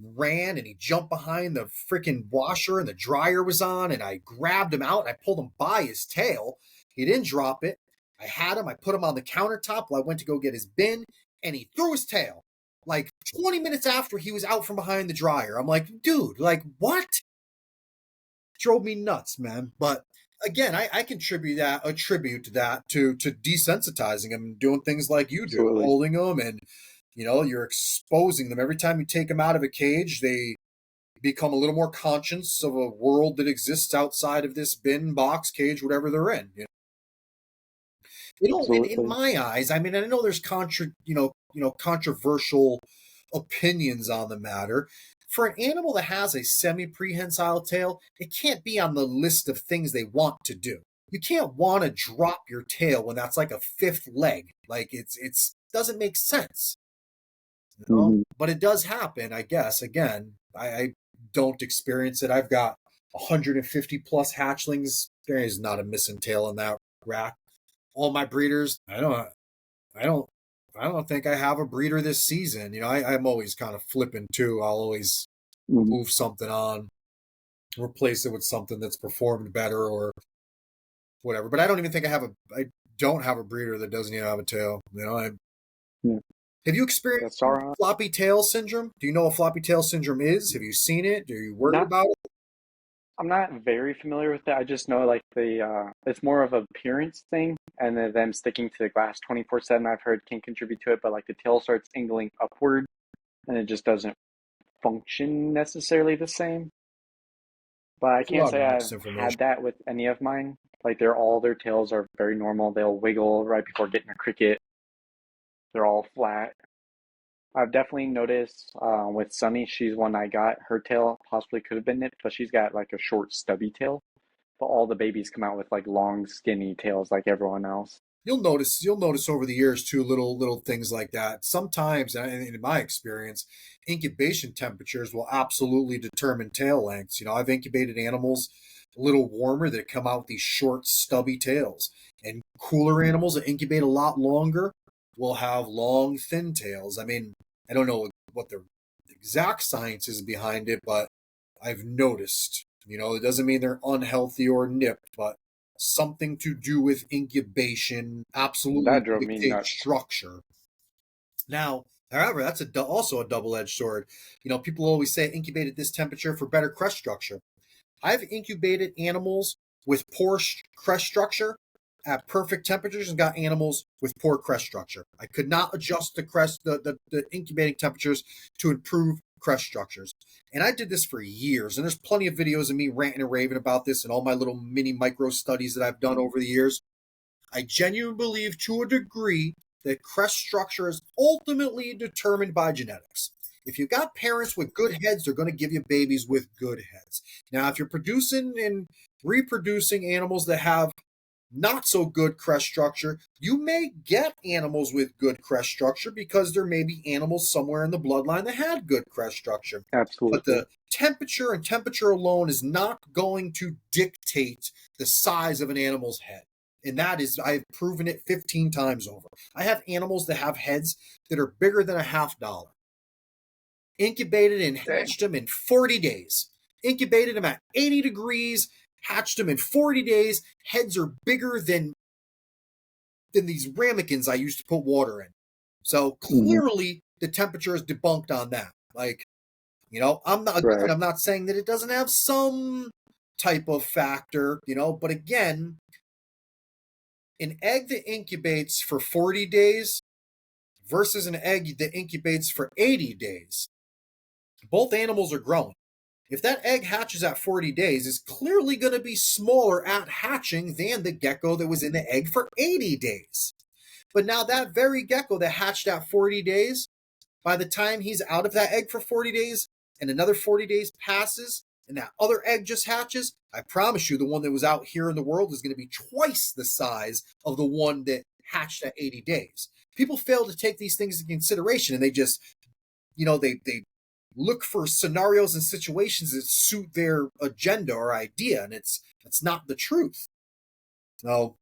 ran and he jumped behind the freaking washer and the dryer was on, and I grabbed him out and I pulled him by his tail. He didn't drop it. I had him, I put him on the countertop while I went to go get his bin, and he threw his tail. Like 20 minutes after he was out from behind the dryer. I'm like, dude, like what? Drove me nuts, man. But again, I contribute that attribute that to desensitizing them and doing things like you do, absolutely. holding them, and you're exposing them every time you take them out of a cage. They become a little more conscious of a world that exists outside of this bin, box, cage, whatever they're in. In Absolutely. my eyes, I mean, I know there's controversial opinions on the matter. For an animal that has a semi-prehensile tail, it can't be on the list of things they want to do. You can't want to drop your tail when that's like a fifth leg. Like it's doesn't make sense. Hmm. But it does happen, I guess. Again, I don't experience it. I've got 150 plus hatchlings. There is not a missing tail in that rack. All my breeders, I don't, I don't think I have a breeder this season. I'm always kind of flipping too. I'll always Hmm. move something on, replace it with something that's performed better or whatever. But I don't even think I don't have a breeder that doesn't even have a tail. Yeah. Have you experienced That's our floppy tail syndrome? Do you know what floppy tail syndrome is? Have you seen it? Are you worried not about it? I'm not very familiar with that. I just know like the it's more of an appearance thing, and then them sticking to the glass 24/7. I've heard can contribute to it, but like the tail starts angling upward, and it just doesn't function necessarily the same. But I There's a can't lot of say I've misinformation. had that with any of mine. Like their tails are very normal. They'll wiggle right before getting a cricket. They're all flat. I've definitely noticed with Sunny, she's one I got. Her tail possibly could have been nipped, but she's got like a short, stubby tail. But all the babies come out with like long, skinny tails like everyone else. You'll notice over the years too, little things like that. Sometimes, and in my experience, incubation temperatures will absolutely determine tail lengths. I've incubated animals a little warmer that come out with these short, stubby tails, and cooler animals that incubate a lot longer will have long, thin tails. I mean, I don't know what the exact science is behind it, but I've noticed. It doesn't mean they're unhealthy or nipped, but something to do with incubation absolutely That drove me dictates nuts. structure. Now, however, that's also a double-edged sword. People always say incubate at this temperature for better crest structure. I've incubated animals with poor crest structure at perfect temperatures and got animals with poor crest structure. I could not adjust the incubating temperatures to improve crest structures. And I did this for years. And there's plenty of videos of me ranting and raving about this and all my little mini micro studies that I've done over the years. I genuinely believe to a degree that crest structure is ultimately determined by genetics. If you've got parents with good heads, they're going to give you babies with good heads. Now, if you're producing and reproducing animals that have not so good crest structure, you may get animals with good crest structure because there may be animals somewhere in the bloodline that had good crest structure. But Absolutely. the temperature and temperature alone is not going to dictate the size of an animal's head. And that is, I've proven it 15 times over. I have animals that have heads that are bigger than a $50. Incubated and Dang. hatched them in 40 days. Incubated them at 80 degrees, hatched them in 40 days. Heads are bigger than these ramekins I used to put water in. So Hmm. clearly the temperature is debunked on that. Like, Right. I'm not saying that it doesn't have some type of factor, but again, an egg that incubates for 40 days versus an egg that incubates for 80 days. Both animals are growing. If that egg hatches at 40 days, it's clearly going to be smaller at hatching than the gecko that was in the egg for 80 days. But now that very gecko that hatched at 40 days, by the time he's out of that egg for 40 days and another 40 days passes and that other egg just hatches, I promise you the one that was out here in the world is going to be twice the size of the one that hatched at 80 days. People fail to take these things into consideration, and they just, they look for scenarios and situations that suit their agenda or idea, and it's not the truth. So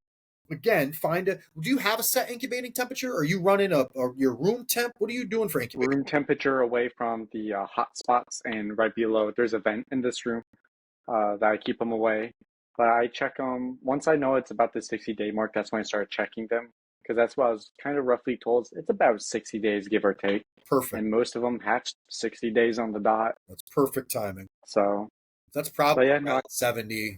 again, do you have a set incubating temperature? Are you running your room temp? What are you doing for incubating? Room temperature away from the hot spots, and right below there's a vent in this room that I keep them away. But I check them once I know it's about the 60-day mark. That's when I start checking them, because that's what I was kind of roughly told. It's about 60 days, give or take. Perfect. And most of them hatched 60 days on the dot. That's perfect timing. So that's probably yeah, around 72-ish,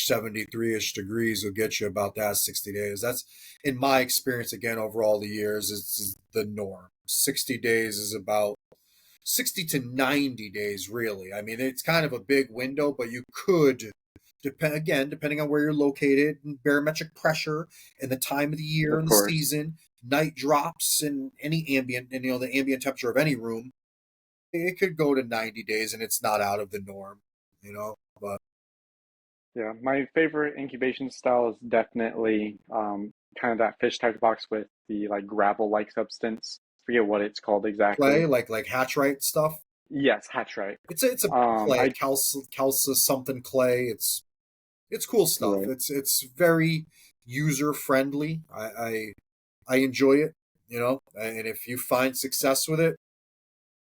73-ish degrees will get you about that 60 days. That's, in my experience, again, over all the years, is the norm. 60 days is about 60 to 90 days, really. I mean, it's kind of a big window, but you could, depending on where you're located, and barometric pressure, and the time of the year of and the course. season, night drops, and any ambient, and the ambient temperature of any room, it could go to 90 days, and it's not out of the norm, but Yeah, my favorite incubation style is definitely kind of that fish type box with the like gravel-like substance. Forget what it's called clay, exactly. like hatchright stuff. Yes, hatch right. It's a clay, I calca something clay. It's cool stuff. right. It's very user friendly. I enjoy it, and if you find success with it,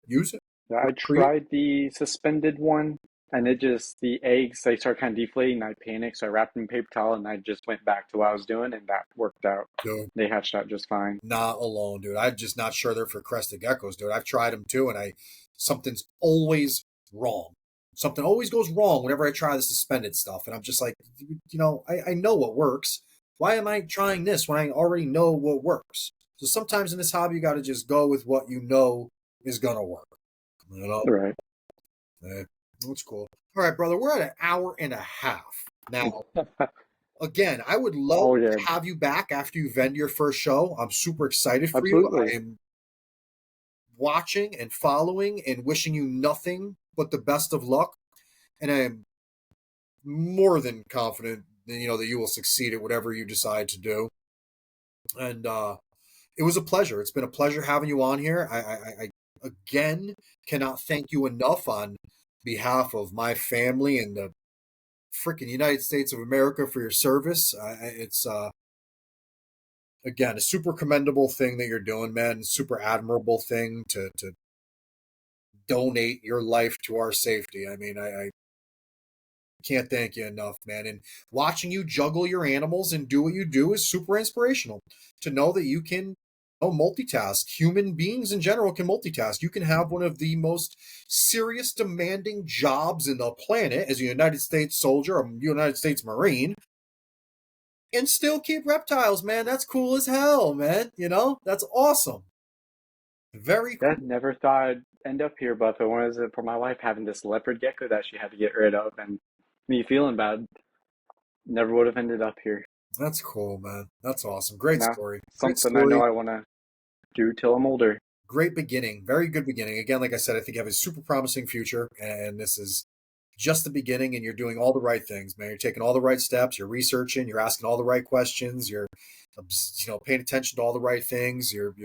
use it. Yeah, I Work for you. tried the suspended one, and the eggs they start kind of deflating. And I panicked, so I wrapped them in paper towel, and I just went back to what I was doing, and that worked out. Dude, They hatched out just fine. not alone, dude. I'm just not sure they're for crested geckos, dude. I've tried them too, and something's always wrong. Something always goes wrong whenever I try the suspended stuff, and I'm just like, I know what works. Why am I trying this when I already know what works? So sometimes in this hobby, you got to just go with what you know is gonna work. Right. That's cool. All right, brother, we're at an hour and a half now. Again, I would love Oh to yeah, have you back after you vend your first show. I'm super excited for you. I absolutely. am watching and following and wishing you nothing but the best of luck. And I am more than confident that that you will succeed at whatever you decide to do. And it was a pleasure. It's been a pleasure having you on here. I again cannot thank you enough on behalf of my family and the freaking United States of America for your service. It's again a super commendable thing that you're doing, man. Super admirable thing to donate your life to our safety. I mean, I can't thank you enough, man. And watching you juggle your animals and do what you do is super inspirational. To know that you can multitask. Human beings in general can multitask. You can have one of the most serious, demanding jobs in the planet as a United States soldier, a United States Marine, and still keep reptiles, man. That's cool as hell, man. That's awesome. Very Yeah, cool. never thought I'd end up here, but if it wasn't for my wife having this leopard gecko that she had to get rid of and me feeling bad, never would have ended up here. That's cool, man. That's awesome. Great Now, story. Great something I know story. I want to do till I'm older. Great beginning. Very good beginning. Again, like I said, I think you have a super promising future, and this is just the beginning, and you're doing all the right things, man. You're taking all the right steps. You're researching. You're asking all the right questions. You're, paying attention to all the right things. You're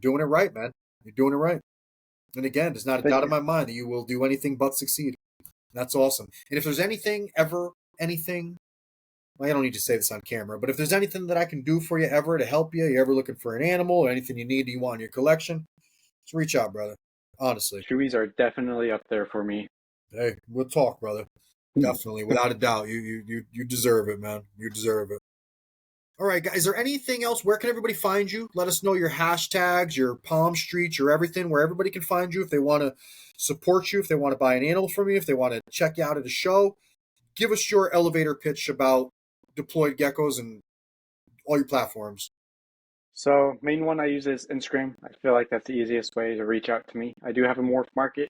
doing it right, man. You're doing it right. And again, there's not a Thank doubt in you. my mind that you will do anything but succeed. That's awesome. And if there's anything, well, I don't need to say this on camera, but if there's anything that I can do for you ever to help you, you're ever looking for an animal or anything you need you want in your collection, just reach out, brother. Honestly. Chewies are definitely up there for me. Hey, we'll talk, brother. Definitely, without a doubt. You deserve it, man. You deserve it. All right, guys. Is there anything else? Where can everybody find you? Let us know your hashtags, your Palm Streets, your everything, where everybody can find you if they want to support you, if they want to buy an animal from you, if they want to check you out at a show. Give us your elevator pitch about deployed geckos and all your platforms. So main one I use is Instagram. I feel like that's the easiest way to reach out to me. I do have a morph market,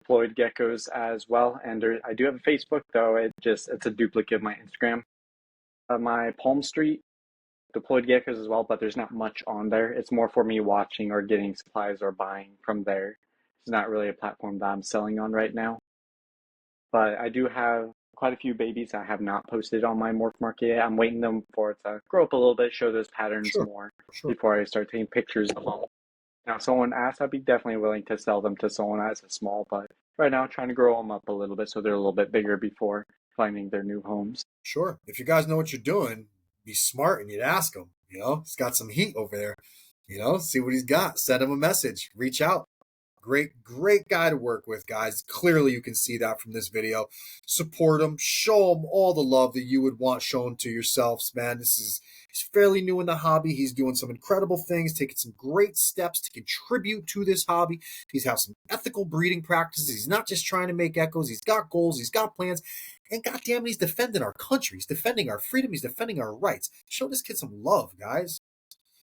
deployed geckos as well, and I do have a Facebook though. It's a duplicate of my Instagram. My Palm Street deployed geckos as well, but there's not much on there. It's more for me watching or getting supplies or buying from there. It's not really a platform that I'm selling on right now. But I do have quite a few babies I have not posted on my morph market yet. I'm waiting them for it to grow up a little bit, show those patterns Sure, more sure, before I start taking pictures of them. Now, if someone asks, I'd be definitely willing to sell them to someone as a small, but right now, trying to grow them up a little bit so they're a little bit bigger before finding their new homes. sure. If you guys know what you're doing, be smart and you'd ask him. He's got some heat over there. See what he's got. Send him a message. Reach out. Great, great guy to work with, guys. Clearly, you can see that from this video. Support him. Show him all the love that you would want shown to yourselves, man. He's fairly new in the hobby. He's doing some incredible things, taking some great steps to contribute to this hobby. He's have some ethical breeding practices. He's not just trying to make echoes. He's got goals. He's got plans. And goddamn it, he's defending our country. He's defending our freedom. He's defending our rights. Show this kid some love, guys.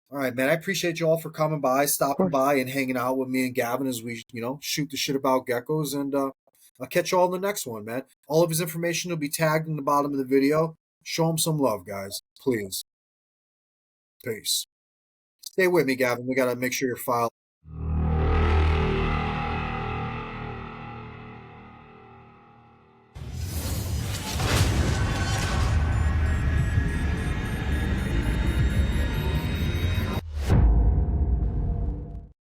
All right, man. I appreciate you all for coming by, Of stopping course. by, and hanging out with me and Gavyn as we, shoot the shit about geckos. And I'll catch you all in the next one, man. All of his information will be tagged in the bottom of the video. Show him some love, guys. Please. Peace. Stay with me, Gavyn. We got to make sure your file